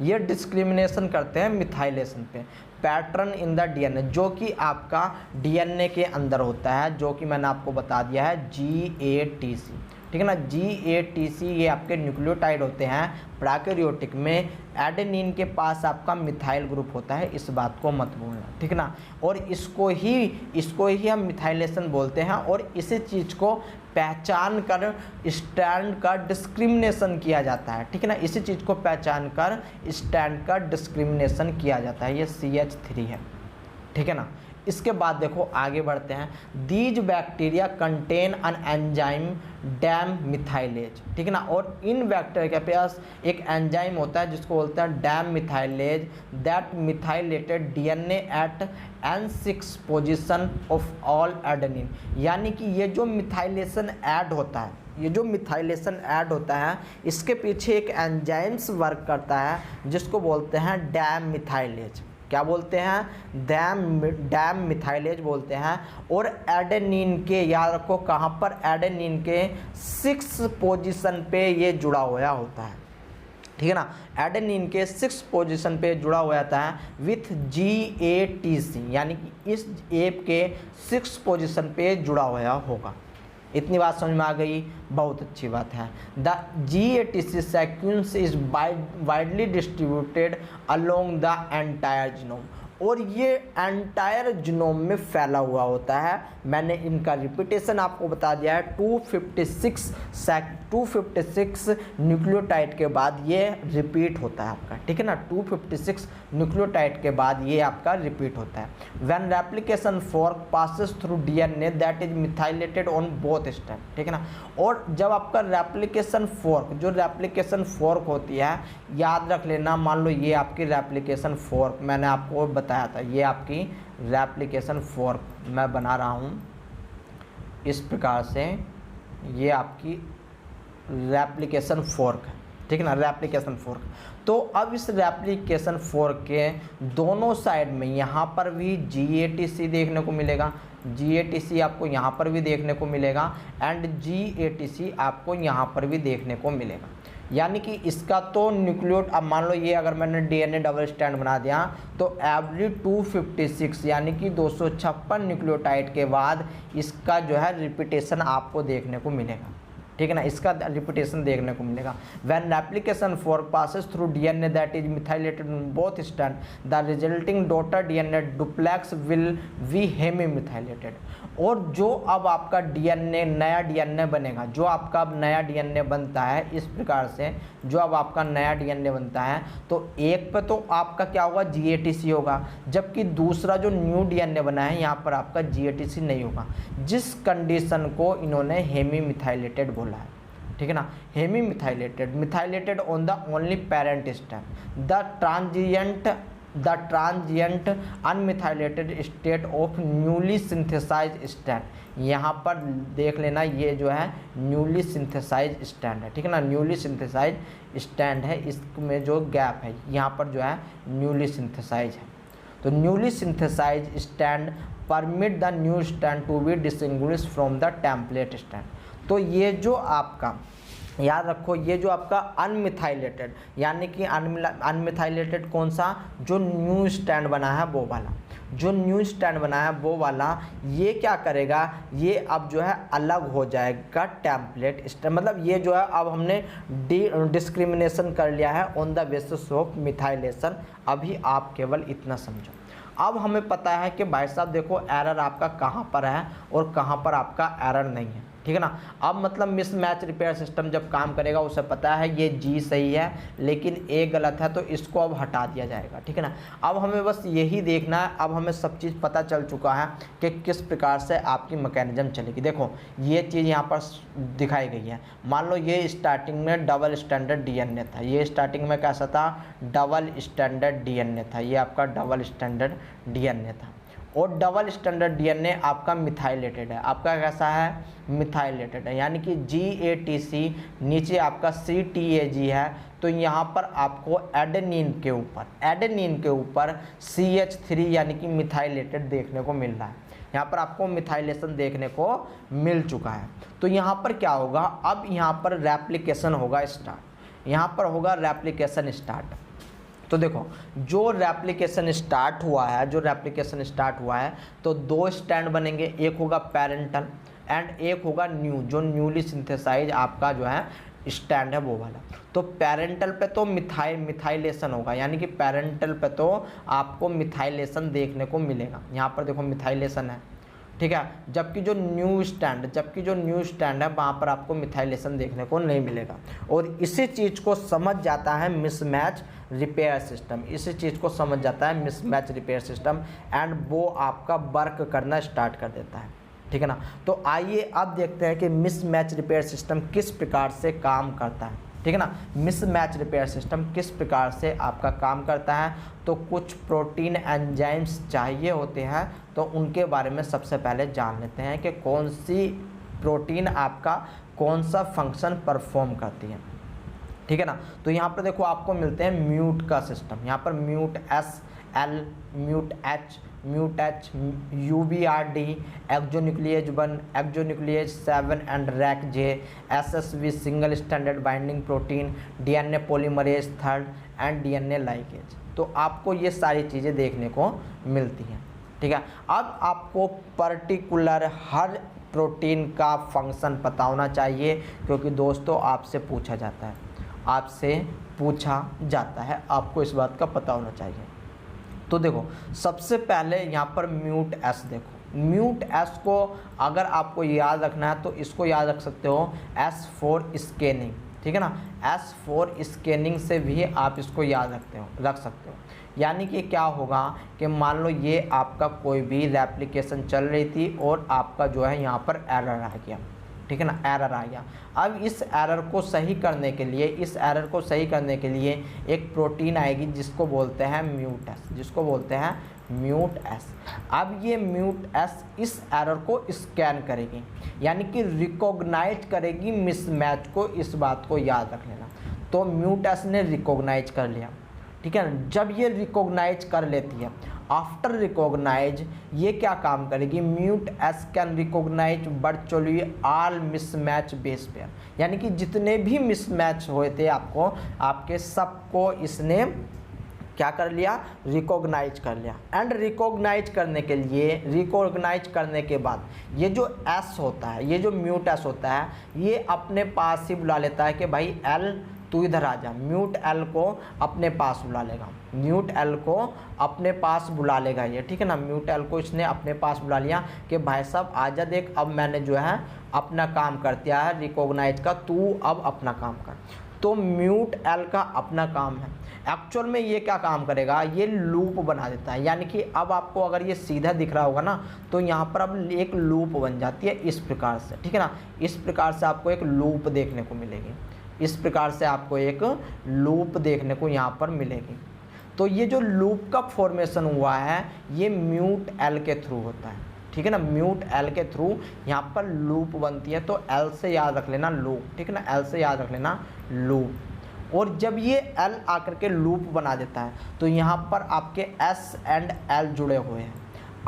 ये डिस्क्रिमिनेशन करते हैं मिथाइलेशन पे। पैटर्न इन द डीएनए, जो कि आपका डीएनए के अंदर होता है, जो कि मैंने आपको बता दिया है GATC, ठीक है ना। GATC ये आपके न्यूक्लियोटाइड होते हैं। प्रोकैरियोटिक में एडेनिन के पास आपका मिथाइल ग्रुप होता है, इस बात को मत भूलना, ठीक है ना। और इसको ही हम मिथाइलेशन बोलते हैं, और इसी चीज़ को पहचान कर स्टैंड का डिस्क्रिमिनेशन किया जाता है, ठीक है ना। इसी चीज़ को पहचान कर स्टैंड का डिस्क्रिमिनेशन किया जाता है, ये CH3 है, ठीक है ना। इसके बाद देखो आगे बढ़ते हैं। These bacteria contain an enzyme dam methylase, ठीक है ना। और इन बैक्टीरिया के पास एक एंजाइम होता है जिसको बोलते हैं dam methylase, that methylated DNA at N6 position of all adenine. यानी कि ये जो मिथाइलेशन ऐड होता है, ये जो मिथाइलेशन ऐड होता है, इसके पीछे एक एंजाइम्स वर्क करता है जिसको बोलते हैं डैम मिथाइलेज। क्या बोलते हैं? डैम मिथाइलेज बोलते हैं। और एडेनिन के, याद रखो कहाँ पर, एडेनिन के 6 पोजीशन पे ये जुड़ा हुआ होता है, ठीक है ना। एडेनिन के 6 पोजीशन पे जुड़ा हुआ था विथ GATC, यानी कि इस एप के 6 पोजीशन पे जुड़ा हुआ होगा। इतनी बात समझ में आ गई, बहुत अच्छी बात है। The GATC sequence is widely distributed along the entire genome, और ये एंटायर जीनोम में फैला हुआ होता है मैंने इनका रिपीटेशन आपको बता दिया है। 256 न्यूक्लियोटाइड के बाद ये रिपीट होता है आपका, ठीक है ना। 256 न्यूक्लियोटाइड के बाद ये आपका रिपीट होता है। When replication fork passes through DNA that is methylated on both strand, ठीक है ना। और जब आपका रेप्लिकेशन फॉर्क, जो रेप्लिकेशन फॉर्क होती है, याद रख लेना, मान लो ये आपकी रेप्लिकेशन फॉर्क मैंने आपको बताया था, ये आपकी रेप्लिकेशन फॉर्क मैं बना रहा हूँ इस प्रकार से, ये आपकी रेप्लिकेशन फॉर्क है, ठीक है ना, रेप्लिकेशन फॉर्क। तो अब इस रेप्लिकेशन फॉर्क के दोनों साइड में यहाँ पर भी GATC देखने को मिलेगा, GATC आपको यहाँ पर भी देखने को मिलेगा एंड GATC आपको यहाँ पर भी देखने को मिलेगा। यानी कि इसका तो न्यूक्लियोट, अब मान लो ये अगर मैंने DNA डबल स्टैंड बना दिया तो एवरी 256 यानी कि 256 न्यूक्लियोटाइड के बाद इसका जो है रिपीटेशन आपको देखने को मिलेगा, ठीक है ना, इसका रिपीटेशन देखने को मिलेगा। When replication fork passes through DNA that is methylated in both strand the resulting daughter DNA duplex will be hemi methylated. और जो अब आपका डीएनए नया डीएनए बनेगा, जो आपका अब नया डीएनए बनता है इस प्रकार से, जो अब आपका नया डीएनए बनता है तो एक पे तो आपका क्या होगा, GATC होगा, जबकि दूसरा जो न्यू डीएनए बना है यहाँ पर आपका GATC नहीं होगा, जिस कंडीशन को इन्होंने हेमी मिथाइलेटेड बोला है, ठीक है ना। Hemi methylated, methylated on the only parent strand, the transient unmethylated state of newly synthesise strand. यहाँ पर देख लेना, ये जो है न्यूली सिंथेसाइज स्ट्रैंड है, ठीक है ना, न्यूली सिंथेसाइज स्ट्रैंड है, इसमें जो गैप है यहाँ पर जो है न्यूली सिंथेसाइज है। तो newly synthesise strand permit the new strand to be distinguished from the template strand. तो ये जो आपका, याद रखो, ये जो आपका अनमिथाइलेटेड यानी कि अनमिथाइलेटेड कौन सा, जो न्यू स्ट्रैंड बना है वो वाला, जो न्यू स्ट्रैंड बना है वो वाला, ये क्या करेगा, ये अब जो है अलग हो जाएगा टेम्पलेट स्ट्रैंड। मतलब ये जो है अब हमने डिस्क्रिमिनेशन कर लिया है on the basis of methylation. अभी आप केवल इतना समझो। अब हमें पता है कि भाई साहब देखो एरर आपका कहाँ पर है और कहाँ पर आपका एरर नहीं है, ठीक है ना। अब मतलब मिसमैच रिपेयर सिस्टम जब काम करेगा उसे पता है ये G सही है लेकिन A गलत है, तो इसको अब हटा दिया जाएगा, ठीक है ना। अब हमें बस यही देखना है, अब हमें सब चीज़ पता चल चुका है कि किस प्रकार से आपकी मैकेनिज्म चलेगी। देखो ये चीज़ यहाँ पर दिखाई गई है, मान लो ये स्टार्टिंग में डबल स्टैंडर्ड DNA था, ये स्टार्टिंग में कैसा था, डबल स्टैंडर्ड DNA था, ये आपका डबल स्टैंडर्ड DNA था। और डबल स्टैंडर्ड डीएनए आपका मिथाइलेटेड है, आपका कैसा है, मिथाइलेटेड है, यानी कि GATC नीचे आपका CTAG है, तो यहाँ पर आपको एडेनिन के ऊपर CH3 यानी कि मिथाइलेटेड देखने को मिल रहा है। यहाँ पर आपको मिथाइलेशन देखने को मिल चुका है। तो यहाँ पर क्या होगा, अब यहाँ पर रेप्लिकेशन होगा स्टार्ट, यहाँ पर होगा रेप्लिकेशन स्टार्ट। तो देखो जो रेप्लिकेशन स्टार्ट हुआ है तो दो स्टैंड बनेंगे, एक होगा पेरेंटल एंड एक होगा न्यू, जो न्यूली सिंथेसाइज आपका जो है स्टैंड है वो वाला। तो पेरेंटल पे तो मिथाइलेशन होगा, यानी कि पेरेंटल पे तो आपको मिथाइलेशन देखने को मिलेगा। यहाँ पर देखो मिथाइलेशन है, ठीक है, जबकि जो न्यू स्टैंड है वहाँ पर आपको मिथाइलेशन देखने को नहीं मिलेगा। और इसी चीज़ को समझ जाता है मिसमैच रिपेयर सिस्टम, इसी चीज़ को समझ जाता है मिसमैच रिपेयर सिस्टम एंड वो आपका वर्क करना स्टार्ट कर देता है, ठीक है ना। तो आइए अब देखते हैं कि मिसमैच रिपेयर सिस्टम किस प्रकार से काम करता है, ठीक है ना। मिसमैच रिपेयर सिस्टम किस प्रकार से आपका काम करता है, तो कुछ प्रोटीन एंजाइम्स चाहिए होते हैं, तो उनके बारे में सबसे पहले जान लेते हैं कि कौन सी प्रोटीन आपका कौन सा फंक्शन परफॉर्म करती है, ठीक है ना। तो यहाँ पर देखो आपको मिलते हैं म्यूट का सिस्टम, यहाँ पर mute SL, mute H, mute H, UBRD, एक्जोन्यूक्लिएज 1, एक्जोन्यूक्लिएज 7 and RAC-J, SSV single standard binding protein, DNA polymerase 3 and DNA ligase. तो आपको ये सारी चीज़ें देखने को मिलती हैं, ठीक है। अब आपको पर्टिकुलर हर प्रोटीन का फंक्शन पता होना चाहिए, क्योंकि दोस्तों आपसे पूछा जाता है, आपको इस बात का पता होना चाहिए। तो देखो सबसे पहले यहाँ पर म्यूट S देखो, म्यूट एस को अगर आपको याद रखना है तो इसको याद रख सकते हो एस फॉर स्कैनिंग, ठीक है ना, एस फॉर स्कैनिंग से भी आप इसको याद रख सकते हो। यानी कि क्या होगा कि मान लो ये आपका कोई भी एप्लीकेशन चल रही थी और आपका जो है यहाँ पर एरर आ गया, ठीक है ना, एरर आ गया। अब इस एरर को सही करने के लिए, इस एरर को सही करने के लिए एक प्रोटीन आएगी जिसको बोलते हैं म्यूट एस, जिसको बोलते हैं म्यूट एस। अब ये म्यूट एस इस एरर को स्कैन करेगी, यानी कि रिकॉग्नाइज करेगी मिसमैच को। इस बात को याद रख लेना। तो म्यूट एस ने रिकॉग्नाइज कर लिया, ठीक है ना। जब ये रिकॉग्नाइज कर लेती है, आफ्टर रिकॉग्नाइज ये क्या काम करेगी, mut S can recognise virtually all mismatch base pair, यानी कि जितने भी मिसमैच हुए थे आपको, आपके सबको इसने क्या कर लिया, रिकॉग्नाइज कर लिया। एंड रिकॉग्नाइज करने के लिए, रिकॉग्नाइज करने के बाद ये जो एस होता है, ये जो म्यूट एस होता है, ये अपने पास ही बुला लेता है कि भाई एल तू इधर आ जा। म्यूट एल को अपने पास बुला लेगा, म्यूट एल को अपने पास बुला लेगा ये, ठीक है ना। म्यूट एल को इसने अपने पास बुला लिया कि भाई साहब आजा, देख अब मैंने जो है अपना काम कर दिया है रिकॉग्नाइज का, तू अब अपना काम कर। तो म्यूट एल का अपना काम है। एक्चुअल में ये क्या काम करेगा, ये लूप बना देता है। यानी कि अब आपको अगर ये सीधा दिख रहा होगा ना, तो यहाँ पर अब एक लूप बन जाती है इस प्रकार से, ठीक है ना। इस प्रकार से आपको एक लूप देखने को मिलेगी, इस प्रकार से आपको एक लूप देखने को यहाँ पर मिलेगी। तो ये जो लूप का फॉर्मेशन हुआ है ये म्यूट एल के थ्रू होता है, ठीक है ना। म्यूट एल के थ्रू यहाँ पर लूप बनती है। तो एल से याद रख लेना लूप, ठीक है ना, एल से याद रख लेना लूप। और जब ये एल आकर के लूप बना देता है तो यहाँ पर आपके एस एंड एल जुड़े हुए हैं।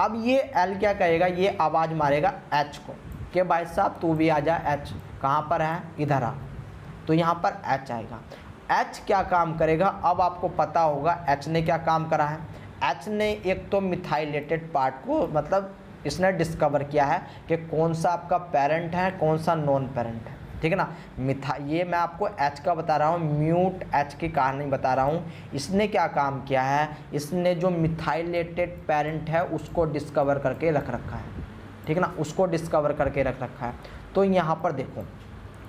अब ये एल क्या करेगा, ये आवाज़ मारेगा एच को कि भाई साहब तू भी आ जा, एच कहाँ पर है, इधर आ। तो यहाँ पर एच आएगा। एच क्या काम करेगा, अब आपको पता होगा एच ने क्या काम करा है। एच ने एक तो मिथाइलेटेड पार्ट को, मतलब इसने डिस्कवर किया है कि कौन सा आपका पेरेंट है, कौन सा नॉन पेरेंट है, ठीक है ना। ये मैं आपको एच का बता रहा हूँ, म्यूट एच की कहानी बता रहा हूँ। इसने क्या काम किया है, इसने जो मिथाइलेटेड पेरेंट है उसको डिस्कवर करके रख रखा है, ठीक है ना, उसको डिस्कवर करके रख रखा है। तो यहाँ पर देखो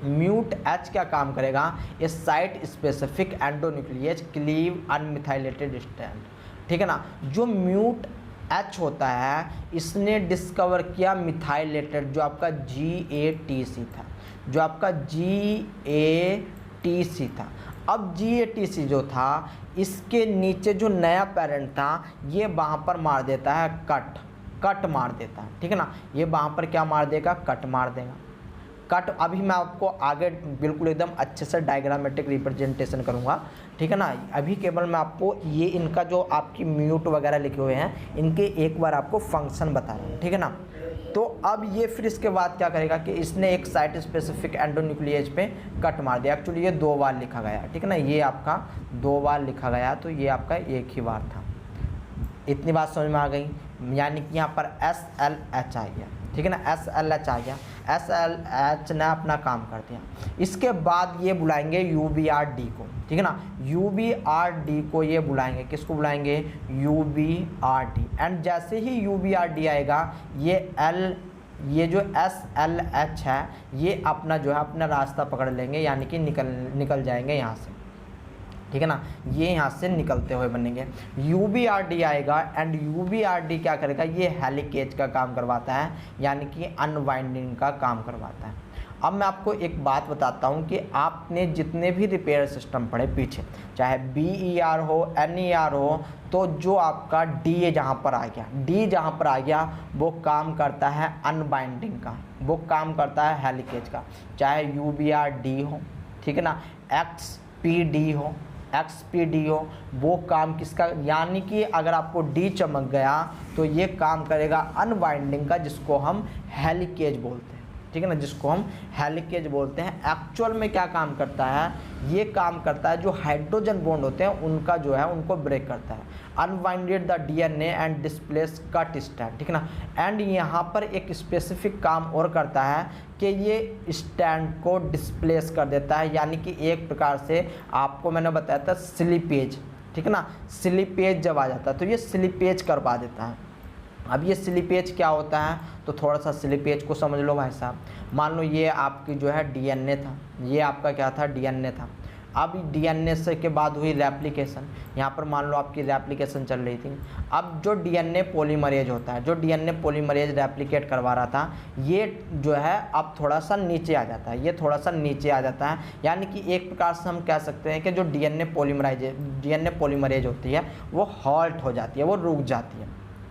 म्यूट एच क्या काम करेगा, a site specific endonuclease cleave unmethylated strand, ठीक है ना। जो म्यूट एच होता है इसने डिस्कवर किया मिथाइलेटेड, जो आपका GATC था, जो आपका GATC था। अब GATC जो था इसके नीचे जो नया पेरेंट था ये वहाँ पर मार देता है कट मार देता है, ठीक है ना। ये वहाँ पर क्या मार देगा, कट मार देगा। कट अभी मैं आपको आगे बिल्कुल एकदम अच्छे से डायग्रामेटिक रिप्रेजेंटेशन करूँगा, ठीक है ना। अभी केवल मैं आपको ये इनका जो आपकी म्यूट वगैरह लिखे हुए हैं इनके एक बार आपको फंक्शन बता रहा हूँ, ठीक है ना। तो अब ये फिर इसके बाद क्या करेगा कि इसने एक साइट स्पेसिफिक एंडोन्यूक्लियस पे कट मार दिया। एक्चुअली ये 2 बार लिखा गया, ठीक है ना, ये आपका 2 बार लिखा गया, तो ये आपका एक ही बार था। इतनी बात समझ में आ गई। यानी कि यहाँ पर SLH आ गया, ठीक है ना, SLH आ गया। SLH ने अपना काम कर दिया। इसके बाद ये बुलाएंगे UBRD को, ठीक है ना। UBRD को ये बुलाएंगे, किसको बुलाएंगे, UBRD। एंड जैसे ही UBRD आएगा ये जो SLH है ये अपना जो है अपना रास्ता पकड़ लेंगे, यानी कि निकल जाएंगे यहाँ से, ठीक है ना। ये यहाँ से निकलते हुए बनेंगे। UBRD आएगा एंड UBRD क्या करेगा, ये हेलिकेज का काम करवाता है, यानी कि अनवाइंडिंग का काम करवाता है। अब मैं आपको एक बात बताता हूँ कि आपने जितने भी रिपेयर सिस्टम पढ़े पीछे, चाहे BER हो NER हो, तो जो आपका D जहाँ पर आ गया, D जहाँ पर आ गया वो काम करता है अनबाइंडिंग का, वो काम करता है हेलिकेज का। चाहे UBRD हो, ठीक है ना, XPD हो, वो काम किसका, यानी कि अगर आपको D चमक गया तो ये काम करेगा अनवाइंडिंग का, जिसको हम हेलिकेज बोलते हैं, ठीक है ना, जिसको हम हेलिकेज बोलते हैं। एक्चुअल में क्या काम करता है, ये काम करता है जो हाइड्रोजन बॉन्ड होते हैं उनका जो है उनको ब्रेक करता है। Unwinded the DNA and displace cut strand, ठीक है ना। एंड यहाँ पर एक स्पेसिफिक काम और करता है कि ये स्टैंड को डिस्प्लेस कर देता है, यानी कि एक प्रकार से आपको मैंने बताया था स्लिपेज, ठीक है ना। स्लिपेज जब आ जाता है तो ये स्लिपेज करवा देता है, अब ये स्लिपेज क्या होता है, तो थोड़ा सा स्लिपेज को समझ लो भाई साहब। मान लो ये आपकी जो है डीएनए था, ये आपका क्या था, डीएनए था। अब डीएनए से के बाद हुई रेप्लिकेशन, यहाँ पर मान लो आपकी रेप्लिकेशन चल रही थी। अब जो डीएनए पॉलीमरेज होता है, जो डीएनए पॉलीमरेज रेप्लिकेट करवा रहा था, ये जो है अब थोड़ा सा नीचे आ जाता है, ये थोड़ा सा नीचे आ जाता है। यानी कि एक प्रकार से हम कह सकते हैं कि जो डीएनए पॉलीमरेज होती है वो हॉल्ट हो जाती है, वो रुक जाती है,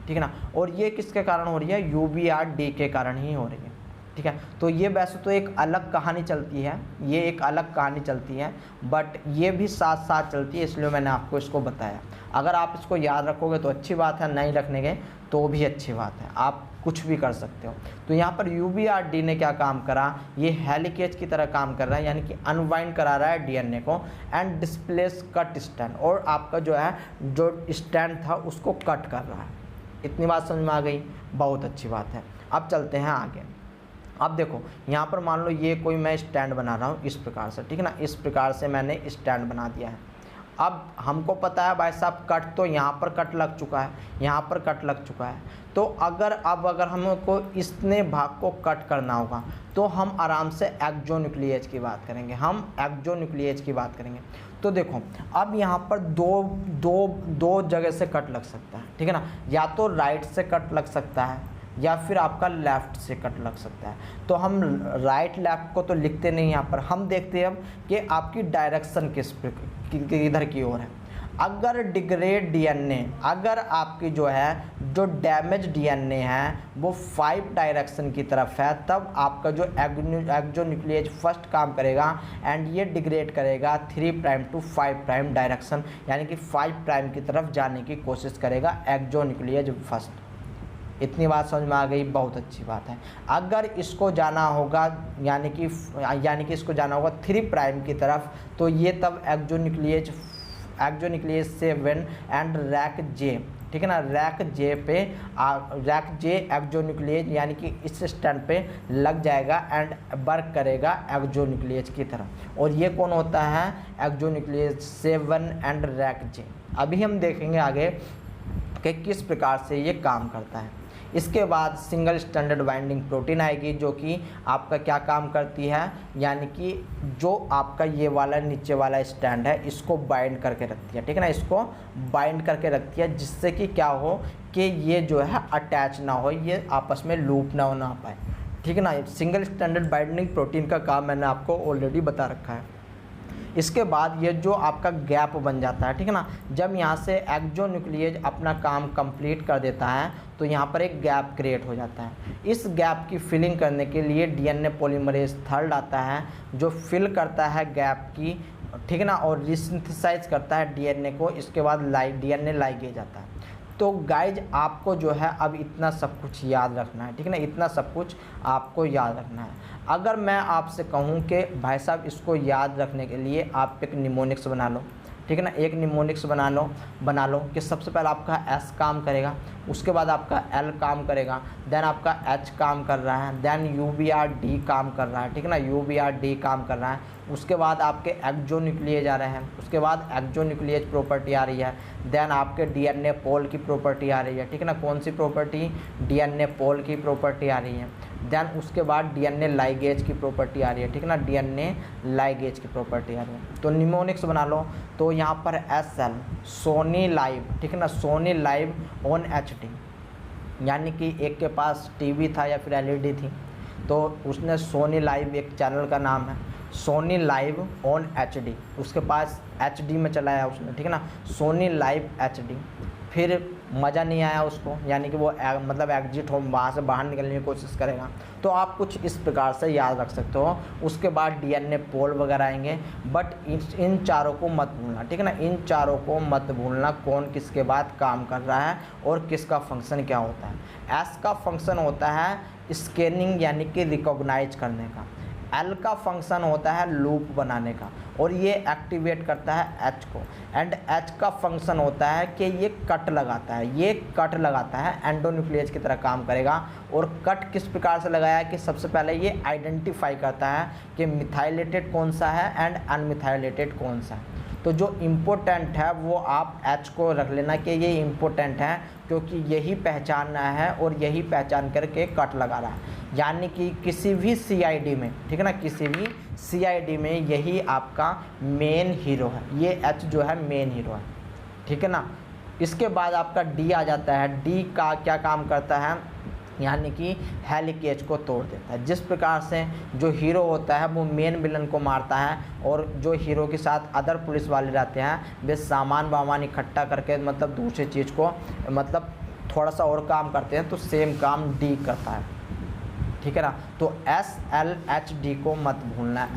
ठीक है ना। और ये किसके कारण हो रही है, UBRD के कारण ही हो रही है, ठीक है। तो ये वैसे तो एक अलग कहानी चलती है, ये एक अलग कहानी चलती है, बट ये भी साथ साथ चलती है, इसलिए मैंने आपको इसको बताया। अगर आप इसको याद रखोगे तो अच्छी बात है, नहीं रखने गए तो भी अच्छी बात है, आप कुछ भी कर सकते हो। तो यहाँ पर UBRD ने क्या काम करा, ये हेलिकेज की तरह काम कर रहा है, यानी कि अनवाइंड करा रहा है डीएनए को एंड डिस्प्लेस कट स्टैंड, और आपका जो है जो स्टैंड था उसको कट कर रहा है। इतनी बात समझ में आ गई, बहुत अच्छी बात है। अब चलते हैं आगे। अब देखो यहाँ पर मान लो ये कोई मैं स्टैंड बना रहा हूँ इस प्रकार से, ठीक है ना, इस प्रकार से मैंने स्टैंड बना दिया है। अब हमको पता है भाई साहब कट तो यहाँ पर कट लग चुका है, यहाँ पर कट लग चुका है। तो अगर हमको इतने भाग को कट करना होगा तो हम आराम से एक्सोन्यूक्लियेज की बात करेंगे, हम एक्सोन्यूक्लियेज की बात करेंगे। तो देखो अब यहाँ पर दो जगह से कट लग सकता है, ठीक है ना, या तो राइट से कट लग सकता है या फिर आपका लेफ़्ट से कट लग सकता है। तो हम राइट लेफ़्ट को तो लिखते नहीं यहाँ पर, हम देखते हैं अब कि आपकी डायरेक्शन किधर की ओर है। अगर डिग्रेड डीएनए, अगर आपकी जो है जो डैमेज डीएनए है वो 5 डायरेक्शन की तरफ है, तब आपका जो एक्सोन्यूक्लियेज फर्स्ट काम करेगा एंड ये डिग्रेड करेगा 3 प्राइम टू 5 प्राइम डायरेक्शन, यानी कि 5 प्राइम की तरफ जाने की कोशिश करेगा एक्सोन्यूक्लियेज फर्स्ट। इतनी बात समझ में आ गई, बहुत अच्छी बात है। अगर इसको जाना होगा यानी कि इसको जाना होगा 3 प्राइम की तरफ, तो ये तब एक्सोन्यूक्लियेज 7 एंड रैक जे, ठीक है ना, रैक जे एक्सोन्यूक्लियेज यानी कि इस स्टैंड पे लग जाएगा एंड वर्क करेगा एक्सोन्यूक्लियेज की तरह। और ये कौन होता है, एक्सोन्यूक्लियेज 7 एंड रैक जे। अभी हम देखेंगे आगे कि किस प्रकार से ये काम करता है। इसके बाद सिंगल स्टैंडर्ड बाइंडिंग प्रोटीन आएगी, जो कि आपका क्या काम करती है, यानी कि जो आपका ये वाला नीचे वाला स्टैंड है इसको बाइंड करके रखती है, ठीक है ना, इसको बाइंड करके रखती है, जिससे कि क्या हो कि ये जो है अटैच ना हो, ये आपस में लूप ना होना पाए, ठीक है ना। सिंगल स्टैंडर्ड बाइंडिंग प्रोटीन का काम मैंने आपको ऑलरेडी बता रखा है। इसके बाद ये जो आपका गैप बन जाता है, ठीक है ना, जब यहाँ से एक्सोन्यूक्लियेज अपना काम कंप्लीट कर देता है तो यहाँ पर एक गैप क्रिएट हो जाता है। इस गैप की फिलिंग करने के लिए डीएनए पॉलीमरेज 3 आता है, जो फिल करता है गैप की, ठीक है ना, और रिसिंथेसाइज करता है डीएनए को। इसके बाद डीएनए लाइगेज आता है। तो गाइज आपको जो है अब इतना सब कुछ याद रखना है, ठीक है ना, इतना सब कुछ आपको याद रखना है। अगर मैं आपसे कहूँ कि भाई साहब इसको याद रखने के लिए आप एक निमोनिक्स बना लो, ठीक है ना, एक निमोनिक्स बना लो कि सबसे पहले आपका S काम करेगा, उसके बाद आपका L काम करेगा, देन आपका H काम कर रहा है, देन UBRD काम कर रहा है, ठीक है ना, UBRD काम कर रहा है, उसके बाद आपके एक्सोन्यूक्लियेज आ रहे हैं, उसके बाद एक्सोन्यूक्लियेज प्रॉपर्टी आ रही है, देन आपके डीएनए पोल की प्रॉपर्टी आ रही है, ठीक है ना, कौन सी प्रॉपर्टी, डीएनए पोल की प्रॉपर्टी आ रही है, देन उसके बाद डीएनए लाइगेज की प्रॉपर्टी आ रही है, ठीक है ना, डीएनए लाइगेज की प्रॉपर्टी आ रही है। तो निमोनिक्स बना लो, तो यहाँ पर SL सोनी लाइव, ठीक है ना, सोनी लाइव ऑन HD, यानी कि एक के पास टीवी था या फिर LED थी, तो उसने सोनी लाइव, एक चैनल का नाम है सोनी लाइव ऑन HD, उसके पास HD में चलाया उसने, ठीक है ना, सोनी लाइव HD। फिर मज़ा नहीं आया उसको, यानी कि वो मतलब एग्जिट हो, वहाँ से बाहर निकलने की कोशिश करेगा। तो आप कुछ इस प्रकार से याद रख सकते हो। उसके बाद डीएनए पोल वगैरह आएंगे, बट इन चारों को मत भूलना, ठीक है ना, इन चारों को मत भूलना, कौन किसके बाद काम कर रहा है और किसका फंक्शन क्या होता है। एस का फंक्शन होता है स्कैनिंग यानी कि रिकॉग्नाइज करने का, एल का फंक्शन होता है लूप बनाने का और ये एक्टिवेट करता है एच को, एंड एच का फंक्शन होता है कि ये कट लगाता है, ये कट लगाता है, एंडोन्यूक्लियस की तरह काम करेगा। और कट किस प्रकार से लगाया कि सबसे पहले ये आइडेंटिफाई करता है कि मिथाइलेटेड कौन सा है एंड अनमिथाइलेटेड कौन सा है। तो जो इम्पोर्टेंट है वो आप एच को रख लेना कि ये इम्पोर्टेंट है, क्योंकि यही पहचानना है और यही पहचान करके कट लगा रहा है। यानी कि किसी भी CID में, ठीक है ना, किसी भी CID में यही आपका मेन हीरो है, ये H जो है मेन हीरो है, ठीक है ना। इसके बाद आपका D आ जाता है। D का क्या काम करता है, यानी कि हेलिकेज को तोड़ देता है। जिस प्रकार से जो हीरो होता है वो मेन विलन को मारता है और जो हीरो के साथ अदर पुलिस वाले रहते हैं वे सामान वामान इकट्ठा करके मतलब दूसरी चीज़ को मतलब थोड़ा सा और काम करते हैं, तो सेम काम D करता है, ठीक है ना। तो SLHD को मत भूलना,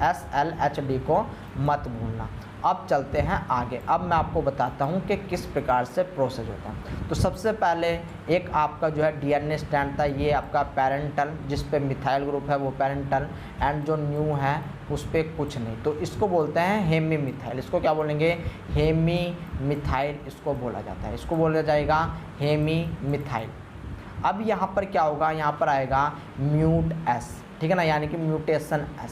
SLHD को मत भूलना। अब चलते हैं आगे। अब मैं आपको बताता हूँ कि किस प्रकार से प्रोसेस होता है। तो सबसे पहले एक आपका जो है DNA स्टैंड था, ये आपका पेरेंटल, जिस पे मिथाइल ग्रुप है वो पेरेंटल, एंड जो न्यू है उस पर कुछ नहीं, तो इसको बोलते हैं हेमी मिथाइल। इसको क्या बोलेंगे, हेमी मिथाइल इसको बोला जाता है, इसको बोला जाएगा हेमी मिथाइल। अब यहाँ पर क्या होगा, यहाँ पर आएगा म्यूट S, ठीक है ना, यानी कि म्यूटेशन S,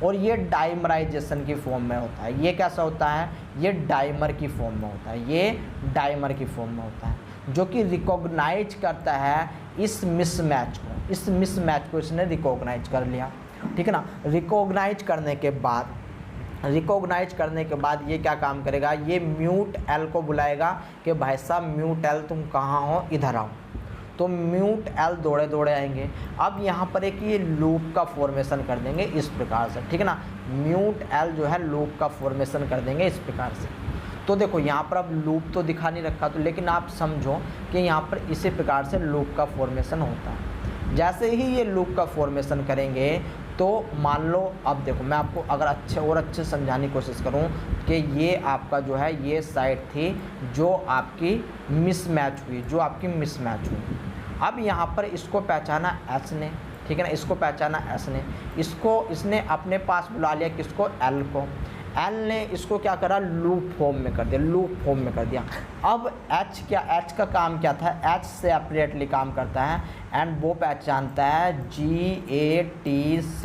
और ये डाइमराइजेशन की फॉर्म में होता है। ये कैसा होता है, ये डाइमर की फॉर्म में होता है, ये डाइमर की फॉर्म में होता है, जो कि रिकॉग्नाइज करता है इस मिसमैच को। इस मिसमैच को इसने रिकॉग्नाइज कर लिया, ठीक है ना। रिकॉग्नाइज करने के बाद ये क्या काम करेगा, ये म्यूट L को बुलाएगा कि भाई साहब म्यूट L तुम कहाँ हो, इधर आओ। तो म्यूट L दौड़े दौड़े आएंगे। अब यहाँ पर एक ये लूप का फॉर्मेशन कर देंगे इस प्रकार से, ठीक है ना। म्यूट L जो है लूप का फॉर्मेशन कर देंगे इस प्रकार से। तो देखो यहाँ पर अब लूप तो दिखा नहीं रखा, तो लेकिन आप समझो कि यहाँ पर इसी प्रकार से लूप का फॉर्मेशन होता है। जैसे ही ये लूप का फॉर्मेशन करेंगे तो मान लो, अब देखो मैं आपको अगर अच्छे समझाने की कोशिश करूँ कि ये आपका जो है ये साइड थी जो आपकी मिसमैच हुई, अब यहाँ पर इसको पहचाना S ने, ठीक है ना, इसको पहचाना S ने, इसने अपने पास बुला लिया किसको, L को। L ने इसको क्या करा, लूप फॉर्म में कर दिया। अब H का काम क्या था, H से सेपरेटली काम करता है एंड वो पहचानता है GATC,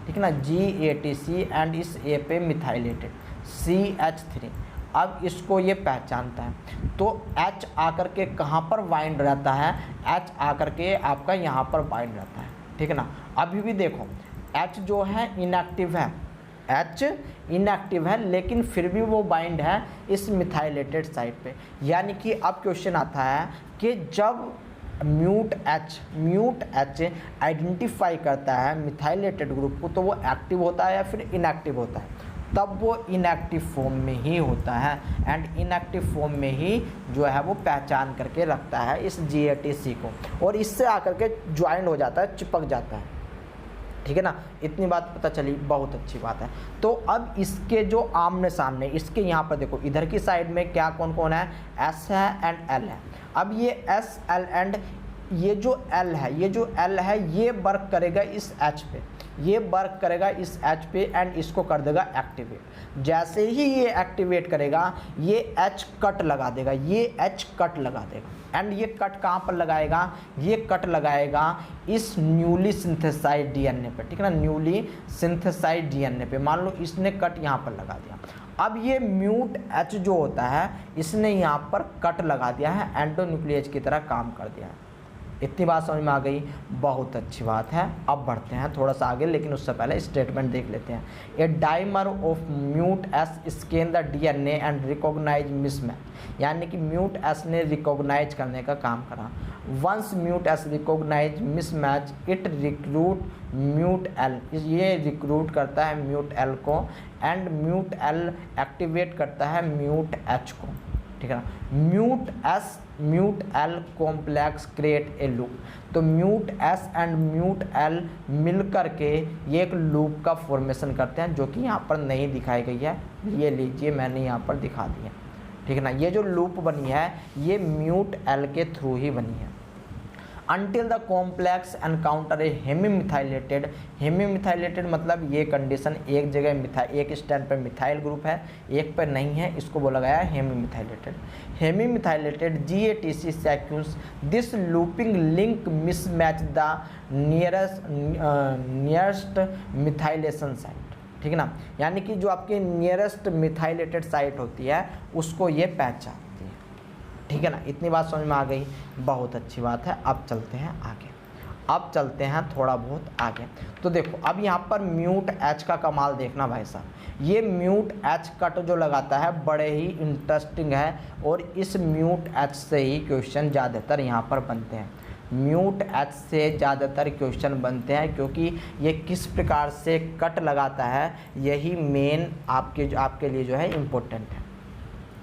ठीक है ना, GATC एंड इस A पे मिथाइलेटेड CH3। अब इसको ये पहचानता है, तो H आकर के कहाँ पर बाइंड रहता है, H आकर के आपका यहाँ पर बाइंड रहता है, ठीक है ना। अभी भी देखो H जो है इनएक्टिव है, लेकिन फिर भी वो बाइंड है इस मिथाइलेटेड साइड पे। यानी कि अब क्वेश्चन आता है कि जब म्यूट H आइडेंटिफाई करता है मिथाइलेटेड ग्रुप को, तो वो एक्टिव होता है या फिर इनएक्टिव होता है, तब वो इनएक्टिव फॉर्म में ही होता है एंड इनएक्टिव फॉर्म में ही जो है वो पहचान करके रखता है इस GATC को, और इससे आकर के ज्वाइंट हो जाता है, चिपक जाता है, ठीक है ना। इतनी बात पता चली, बहुत अच्छी बात है। तो अब इसके जो आमने सामने, इसके यहाँ पर देखो इधर की साइड में क्या कौन कौन है, S है एंड L है। अब ये S L एंड ये जो L है ये वर्क करेगा इस H पे, एंड इसको कर देगा एक्टिवेट। जैसे ही ये एक्टिवेट करेगा ये H कट लगा देगा, एंड ये कट कहाँ पर लगाएगा, ये कट लगाएगा इस न्यूली सिंथेसाइज DNA पे, ठीक है ना, न्यूली सिंथेसाइज DNA पे। मान लो इसने कट यहाँ पर लगा दिया। अब ये म्यूट H जो होता है इसने यहाँ पर कट लगा दिया है, एंडोन्यूक्लियस की तरह काम कर दिया है। इतनी बात समझ में आ गई, बहुत अच्छी बात है। अब बढ़ते हैं थोड़ा सा आगे, लेकिन उससे पहले स्टेटमेंट देख लेते हैं। A dimer of mut S scan the DNA and recognize mismatch, यानी कि म्यूट S ने रिकॉग्नाइज करने का काम करा। Once mut S recognize mismatch it recruit mut L, ये रिक्रूट करता है म्यूट L को, एंड म्यूट L एक्टिवेट करता है म्यूट H को, ठीक है ना। Mut L complex create a loop. तो mut S and mut L मिल करके ये एक लूप का फॉर्मेशन करते हैं, जो कि यहाँ पर नहीं दिखाई गई है, ये लीजिए मैंने यहाँ पर दिखा दी है, ठीक है ना। ये जो लूप बनी है ये म्यूट L के थ्रू ही बनी है। Until the complex encounter a हेमीमिथाइलेटेड मतलब ये कंडीशन एक जगह एक स्टैंड पर मिथाइल ग्रुप है, एक पर नहीं है, इसको बोला गया है हेमीमिथाइलेटेड GATC sequence this looping link mismatch the nearest methylation site, ठीक है ना। यानी कि जो आपकी नियरेस्ट मिथाइलेटेड साइट होती है उसको ये पहचानती है, ठीक है ना, इतनी बात समझ में आ गई, बहुत अच्छी बात है। अब चलते हैं आगे, अब चलते हैं थोड़ा बहुत आगे। तो देखो अब यहाँ पर म्यूट एच का कमाल देखना भाई साहब, ये म्यूट एच कट जो लगाता है बड़े ही इंटरेस्टिंग है, और इस म्यूट एच से ही क्वेश्चन ज़्यादातर यहाँ पर बनते हैं। म्यूट एच से ज़्यादातर क्वेश्चन बनते हैं, क्योंकि ये किस प्रकार से कट लगाता है यही मेन आपके लिए जो है इम्पोर्टेंट है,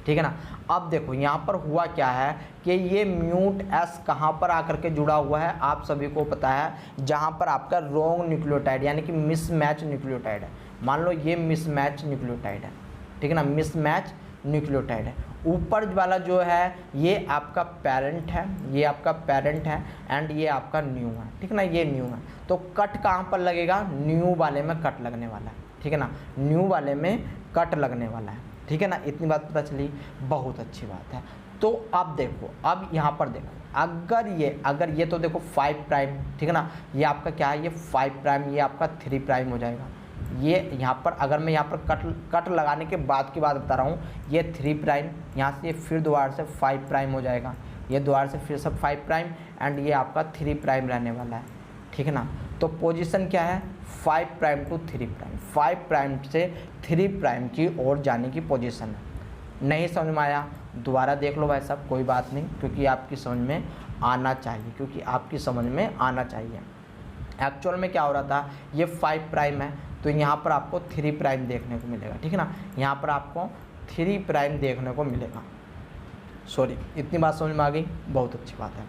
ठीक है ना। अब देखो यहाँ पर हुआ क्या है कि ये म्यूट एस कहाँ पर आकर के जुड़ा हुआ है, आप सभी को पता है, जहाँ पर आपका रोंग न्यूक्लियोटाइड यानी कि मिसमैच न्यूक्लियोटाइड है। मान लो ये मिसमैच न्यूक्लियोटाइड है, ठीक है ना, मिसमैच न्यूक्लियोटाइड है। ऊपर वाला जो है ये आपका पेरेंट है, ये आपका पेरेंट है, एंड ये आपका न्यू है, ठीक है ना, ये न्यू है। तो कट कहाँ पर लगेगा, न्यू वाले में कट लगने वाला है, ठीक है ना, न्यू वाले में कट लगने वाला है, ठीक है ना, इतनी बात पता चली, बहुत अच्छी बात है। तो अब देखो, अब यहाँ पर देखो, अगर ये तो देखो 5 प्राइम, ठीक है ना, ये आपका क्या है, ये 5 प्राइम, ये आपका 3 प्राइम हो जाएगा। ये यहाँ पर अगर मैं यहाँ पर कट लगाने के बाद की बात बता रहा हूँ, ये 3 प्राइम, यहाँ से ये फिर दोबारा से 5 प्राइम हो जाएगा, ये दोबारा से फिर सब 5 प्राइम, एंड ये आपका 3 प्राइम रहने वाला है, ठीक है ना। तो पोजीशन क्या है, 5 प्राइम टू 3 प्राइम, 5 प्राइम से 3 प्राइम की ओर जाने की पोजीशन है। नहीं समझ में आया, दोबारा देख लो भाई साहब, कोई बात नहीं, क्योंकि आपकी समझ में आना चाहिए, क्योंकि आपकी समझ में आना चाहिए। एक्चुअल में क्या हो रहा था, ये 5 प्राइम है, तो यहाँ पर आपको 3 प्राइम देखने को मिलेगा, ठीक है ना, यहाँ पर आपको 3 प्राइम देखने को मिलेगा। सॉरी, इतनी बात समझ में आ गई, बहुत अच्छी बात है।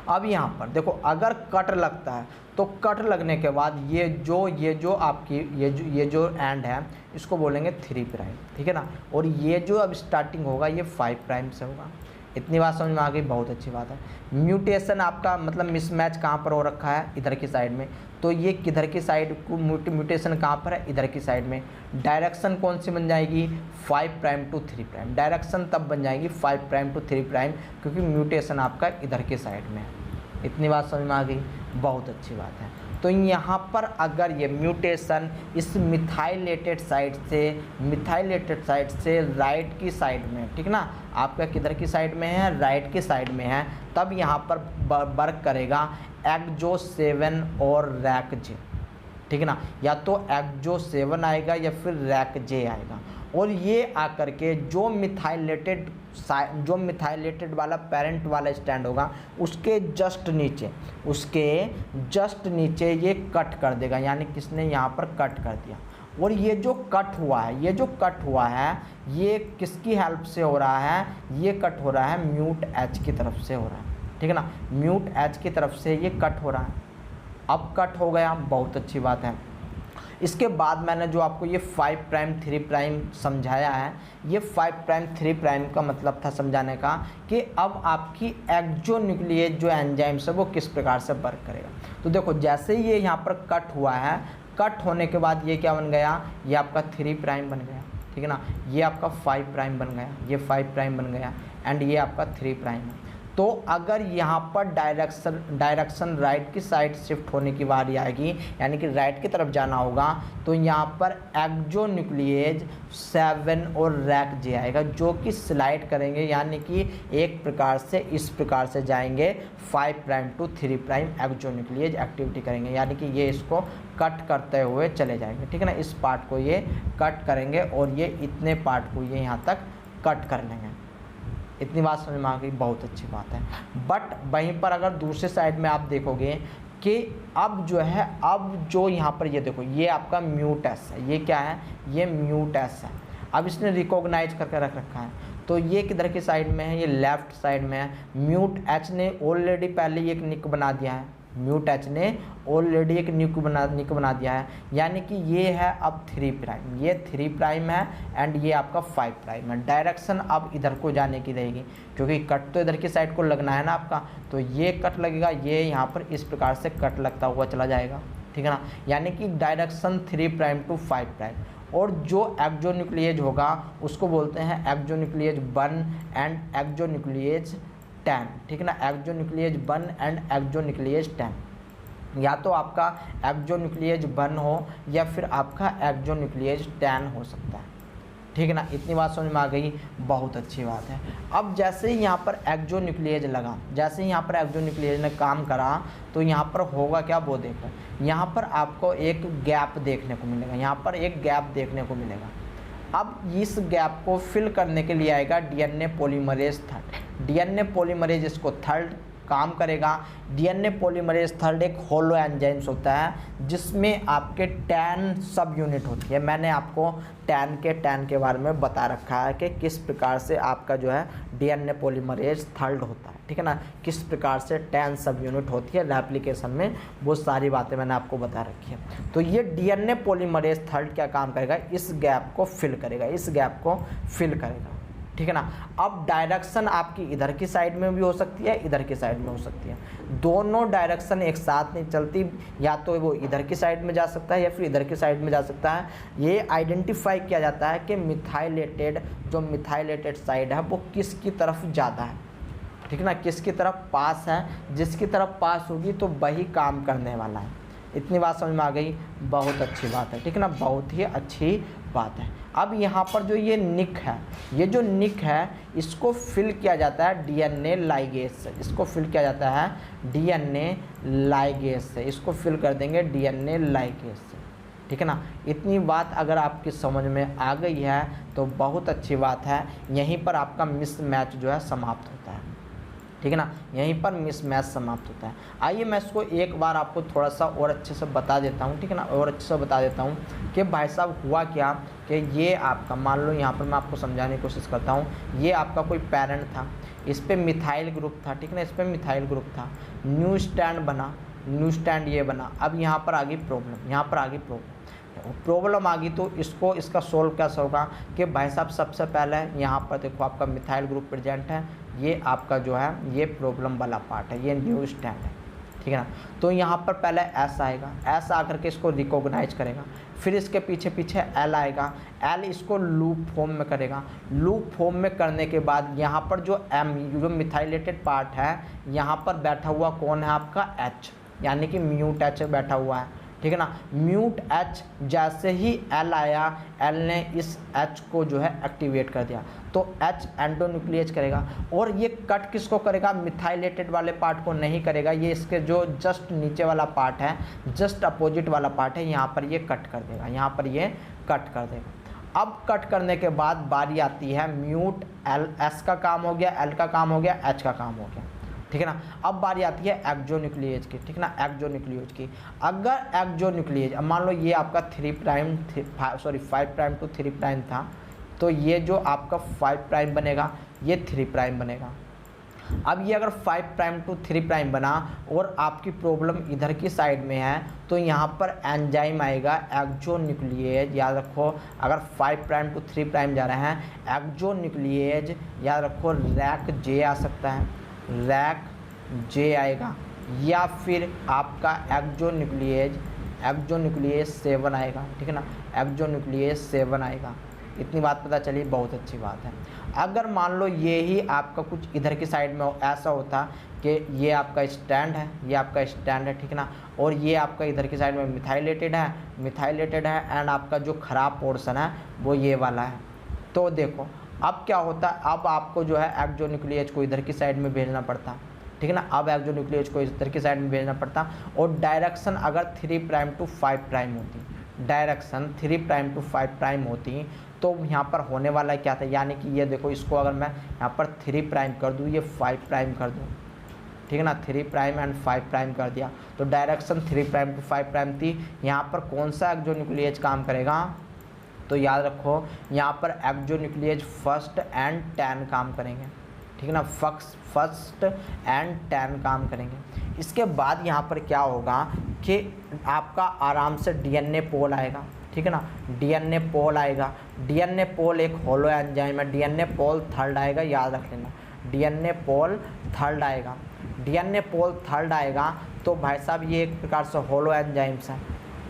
अब यहाँ पर देखो, अगर कट लगता है तो कट लगने के बाद ये जो आपकी ये जो एंड है इसको बोलेंगे 3 प्राइम, ठीक है ना, और ये जो अब स्टार्टिंग होगा ये 5 प्राइम से होगा। इतनी बात समझ में आ गई, बहुत अच्छी बात है। म्यूटेशन आपका मतलब मिसमैच कहाँ पर हो रखा है, इधर की साइड में, तो ये किधर की साइड को म्यूटेशन कहाँ पर है, इधर की साइड में। डायरेक्शन कौन सी बन जाएगी, 5 प्राइम टू 3 प्राइम, डायरेक्शन तब बन जाएगी 5 प्राइम टू 3 प्राइम, क्योंकि म्यूटेशन आपका इधर की साइड में है। इतनी बात समझ में आ गई, बहुत अच्छी बात है। तो यहाँ पर अगर ये म्यूटेशन इस मिथाइलेटेड साइड से राइट की साइड में, ठीक ना, आपका किधर की साइड में है, राइट की साइड में है, तब यहाँ पर वर्क करेगा एक्जो 7 और रैक जे, ठीक है ना, या तो एक्जो 7 आएगा या फिर रैक जे आएगा। और ये आकर के जो मिथाइलेटेड वाला पेरेंट वाला स्टैंड होगा उसके जस्ट नीचे ये कट कर देगा, यानी किसने यहाँ पर कट कर दिया। और ये जो कट हुआ है ये किसकी हेल्प से हो रहा है, ये कट हो रहा है म्यूट एच की तरफ से हो रहा है, ठीक है ना, म्यूट एच की तरफ से ये कट हो रहा है। अब कट हो गया, बहुत अच्छी बात है। इसके बाद मैंने जो आपको ये 5 प्राइम 3 प्राइम समझाया है, ये 5 प्राइम 3 प्राइम का मतलब था समझाने का कि अब आपकी एक्जोन्यूक्लिएज जो एंजाइम्स है वो किस प्रकार से वर्क करेगा। तो देखो, जैसे ये यहाँ पर कट हुआ है, कट होने के बाद ये क्या बन गया, ये आपका 3 प्राइम बन गया, ठीक है ना, ये आपका 5 प्राइम बन गया, ये 5 प्राइम बन गया, एंड ये आपका 3 प्राइम है। तो अगर यहाँ पर डायरेक्शन राइट की साइड शिफ्ट होने की बारी आएगी, यानी कि राइट की तरफ जाना होगा, तो यहाँ पर एक्जोन्यूक्लिएज 7 और रैक जे आएगा, जो कि स्लाइड करेंगे, यानी कि एक प्रकार से इस प्रकार से जाएंगे 5 प्राइम टू 3 प्राइम एक्जोन्यूक्लिएज एक्टिविटी करेंगे, यानी कि ये इसको कट करते हुए चले जाएंगे, ठीक है ना, इस पार्ट को ये कट करेंगे और ये इतने पार्ट को ये यहाँ तक कट कर लेंगे। इतनी बात समझ में आ गई, बहुत अच्छी बात है। बट वहीं पर अगर दूसरे साइड में आप देखोगे कि अब जो यहाँ पर ये देखो, ये आपका म्यूटस है, ये क्या है, ये म्यूटस है। अब इसने रिकॉग्नाइज करके रख रखा है, तो ये किधर की साइड में है, ये लेफ्ट साइड में है। म्यूट एच ने ऑलरेडी पहले एक निक बना दिया है, म्यूट एच ने ऑलरेडी एक निक बना दिया है, यानी कि ये है अब 3 प्राइम, ये 3 प्राइम है, एंड ये आपका 5 प्राइम है। डायरेक्शन अब इधर को जाने की रहेगी, क्योंकि कट तो इधर की साइड को लगना है ना आपका, तो ये कट लगेगा, ये यहाँ पर इस प्रकार से कट लगता हुआ चला जाएगा, ठीक है ना, यानी कि डायरेक्शन 3 प्राइम टू 5 प्राइम। और जो एक्जोन्यूक्लिएज होगा उसको बोलते हैं एक्जोन्यूक्लिएज 1 एंड एक्जोन्यूक्लिएज 10, ठीक है ना, एक्जोन्यूक्लिएज 1 एंड एक्जोन्यूक्लिएज 10। या तो आपका एक्जोन्यूक्लिएज 1 हो या फिर आपका एक्जोन्यूक्लिएज 10 हो सकता है, ठीक है ना, इतनी बात समझ में आ गई, बहुत अच्छी बात है। अब जैसे ही यहाँ पर एक्सोन्यूक्लियेज लगा, जैसे ही यहाँ पर एक्सोन्यूक्लियेज ने काम करा तो यहाँ पर होगा क्या, वो देखो यहाँ पर आपको एक गैप देखने को मिलेगा, यहाँ पर एक गैप देखने को मिलेगा। अब इस गैप को फिल करने के लिए आएगा DNA polymerase third. DNA polymerase इसको थर्ड काम करेगा। डीएनए पॉलीमरेज थर्ड एक होलो एंजाइम्स होता है जिसमें आपके 10 सब यूनिट होती है। मैंने आपको 10 के बारे में बता रखा है कि किस प्रकार से आपका जो है डीएनए पॉलीमरेज थर्ड होता है, ठीक है ना, किस प्रकार से 10 सब यूनिट होती है रेप्लिकेशन में, वो सारी बातें मैंने आपको बता रखी है। तो ये डीएनए पॉलीमरेज थर्ड क्या काम करेगा, इस गैप को फिल करेगा, इस गैप को फिल करेगा, ठीक है ना। अब डायरेक्शन आपकी इधर की साइड में भी हो सकती है, इधर की साइड में हो सकती है, दोनों डायरेक्शन एक साथ नहीं चलती, या तो वो इधर की साइड में जा सकता है या फिर इधर की साइड में जा सकता है। ये आइडेंटिफाई किया जाता है कि मिथाइलेटेड, जो मिथाइलेटेड साइड है वो किसकी तरफ ज़्यादा है, ठीक है ना, किसकी तरफ पास है, जिसकी तरफ पास होगी तो वही काम करने वाला है। इतनी बात समझ में आ गई, बहुत अच्छी बात है, ठीक है ना, बहुत ही अच्छी बात है। अब यहाँ पर जो ये निक है, ये जो निक है इसको फिल किया जाता है डीएनए लाइगेज से, इसको फिल किया जाता है डीएनए लाइगेज से, इसको फिल कर देंगे डीएनए लाइगेज से, ठीक है ना। इतनी बात अगर आपकी समझ में आ गई है तो बहुत अच्छी बात है। यहीं पर आपका मिसमैच जो है समाप्त होता है, ठीक है ना, यहीं पर मिसमैच समाप्त होता है। आइए मैं इसको एक बार आपको थोड़ा सा और अच्छे से बता देता हूँ, ठीक है ना, और अच्छे से बता देता हूँ कि भाई साहब हुआ क्या कि ये आपका मान लो, यहाँ पर मैं आपको समझाने की कोशिश करता हूँ, ये आपका कोई पेरेंट था, इस पर मिथाइल ग्रुप था, ठीक है ना, इस पर मिथाइल ग्रुप था, न्यू स्टैंड बना, न्यू स्टैंड ये बना। अब यहाँ पर आ गई प्रॉब्लम, यहाँ पर आ गई प्रॉब्लम आ गई, तो इसको इसका सोल्व कैसे होगा कि भाई साहब सबसे पहले यहाँ पर देखो आपका मिथाइल ग्रुप प्रेजेंट है, ये आपका जो है ये प्रॉब्लम वाला पार्ट है, ये न्यू स्टैंड है, ठीक है ना। तो यहाँ पर पहले एस आएगा, एस आकर के इसको रिकॉग्नाइज करेगा, फिर इसके पीछे पीछे एल आएगा, एल इसको लूप फॉर्म में करेगा, लूप फॉर्म में करने के बाद यहाँ पर जो एम, जो मिथाइलेटेड पार्ट है, यहाँ पर बैठा हुआ कौन है आपका एच, यानी कि म्यूट एच बैठा हुआ है, ठीक है ना। म्यूट एच जैसे ही एल आया, एल ने इस एच को जो है एक्टिवेट कर दिया, तो एच एंडोन्यूक्लियेज करेगा, और ये कट किसको करेगा, मिथाइलेटेड वाले पार्ट को नहीं करेगा, ये इसके जो जस्ट नीचे वाला पार्ट है, जस्ट अपोजिट वाला पार्ट है, यहाँ पर ये कट कर देगा, यहाँ पर ये कट कर देगा। अब कट करने के बाद बारी आती है म्यूट एल, एस का काम हो गया, एल का काम हो गया, एच का काम हो गया, ठीक है ना। अब बारी आती है एक्सोन्यूक्लियेज की, ठीक है ना, एक्सोन्यूक्लियेज की। अगर एक्सोन्यूक्लियेज, अब मान लो ये आपका 5' to 3' था, तो ये जो आपका 5' बनेगा, ये 3' बनेगा। अब ये अगर 5' to 3' बना और आपकी प्रॉब्लम इधर की साइड में है, तो यहाँ पर एंजाइम आएगा एक्सोन्यूक्लियेज, याद रखो, अगर 5' to 3' जा रहे हैं एक्सोन्यूक्लियेज, याद रखो रैक जे आ सकता है, रैक जे आएगा, या फिर आपका एक्सोन्यूक्लियेज 7 आएगा, ठीक है ना, एक्सोन्यूक्लियेज 7 आएगा। इतनी बात पता चली, बहुत अच्छी बात है। अगर मान लो ये ही आपका कुछ इधर की साइड में ऐसा होता कि ये आपका स्टैंड है, ये आपका स्टैंड है, ठीक है ना, और ये आपका इधर की साइड में मिथाइलेटेड है एंड आपका जो खराब पोर्शन है वो ये वाला है, तो देखो अब क्या होता है, अब आपको जो है एक्सोन्यूक्लियेज को इधर की साइड में भेजना पड़ता, ठीक है ना, अब एक्सोन्यूक्लियेज को इधर की साइड में भेजना पड़ता, और डायरेक्शन अगर 3' to 5' होती, डायरेक्शन 3' to 5' होती, तो यहाँ पर होने वाला क्या था, यानी कि ये देखो, इसको अगर मैं यहाँ पर 3' कर दूँ, ये 5' कर दूँ, ठीक है ना, 3' एंड 5' कर दिया, तो डायरेक्शन 3' to 5' थी। यहाँ पर कौन सा एक्सोन्यूक्लियेज काम करेगा, तो याद रखो यहाँ पर एक्सोन्यूक्लियेज फर्स्ट एंड 10 काम करेंगे, ठीक है ना, फर्स्ट एंड 10 काम करेंगे। इसके बाद यहाँ पर क्या होगा कि आपका आराम से डीएनए पोल आएगा, ठीक है ना, डीएनए पोल आएगा। डीएनए पोल एक होलो एंजाइम है, डीएनए पोल थर्ड आएगा, याद रख लेना, डीएनए पोल थर्ड आएगा। डीएनए पोल थर्ड आएगा तो भाई साहब ये एक प्रकार से होलो एंजाइम्स है।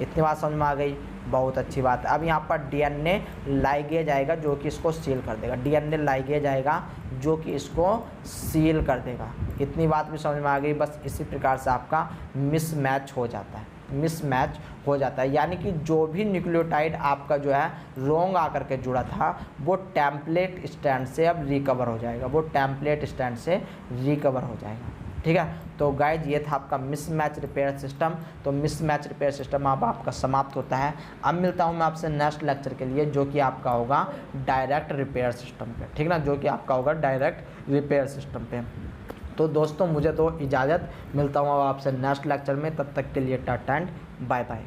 इतनी बात समझ में आ गई, बहुत अच्छी बात है। अब यहाँ पर डीएनए लाइगेज आएगा जो कि इसको सील कर देगा, डीएनए लाइगेज आएगा जो कि इसको सील कर देगा। इतनी बात भी समझ में आ गई। बस इसी प्रकार से आपका मिसमैच हो जाता है, मिसमैच हो जाता है, यानी कि जो भी न्यूक्लियोटाइड आपका जो है रॉन्ग आकर के जुड़ा था वो टेम्पलेट स्टैंड से अब रिकवर हो जाएगा, वो टेम्पलेट स्टैंड से रिकवर हो जाएगा। ठीक है, तो गाइज ये था आपका मिसमैच रिपेयर सिस्टम। तो मिसमैच रिपेयर सिस्टम अब आपका समाप्त होता है। अब मिलता हूँ मैं आपसे नेक्स्ट लेक्चर के लिए, जो कि आपका होगा डायरेक्ट रिपेयर सिस्टम पे। ठीक ना, जो कि आपका होगा डायरेक्ट रिपेयर सिस्टम पे। तो दोस्तों मुझे तो इजाज़त, मिलता हूँ अब आपसे नेक्स्ट लेक्चर में, तब तक के लिए टाटा एंड बाय बाय।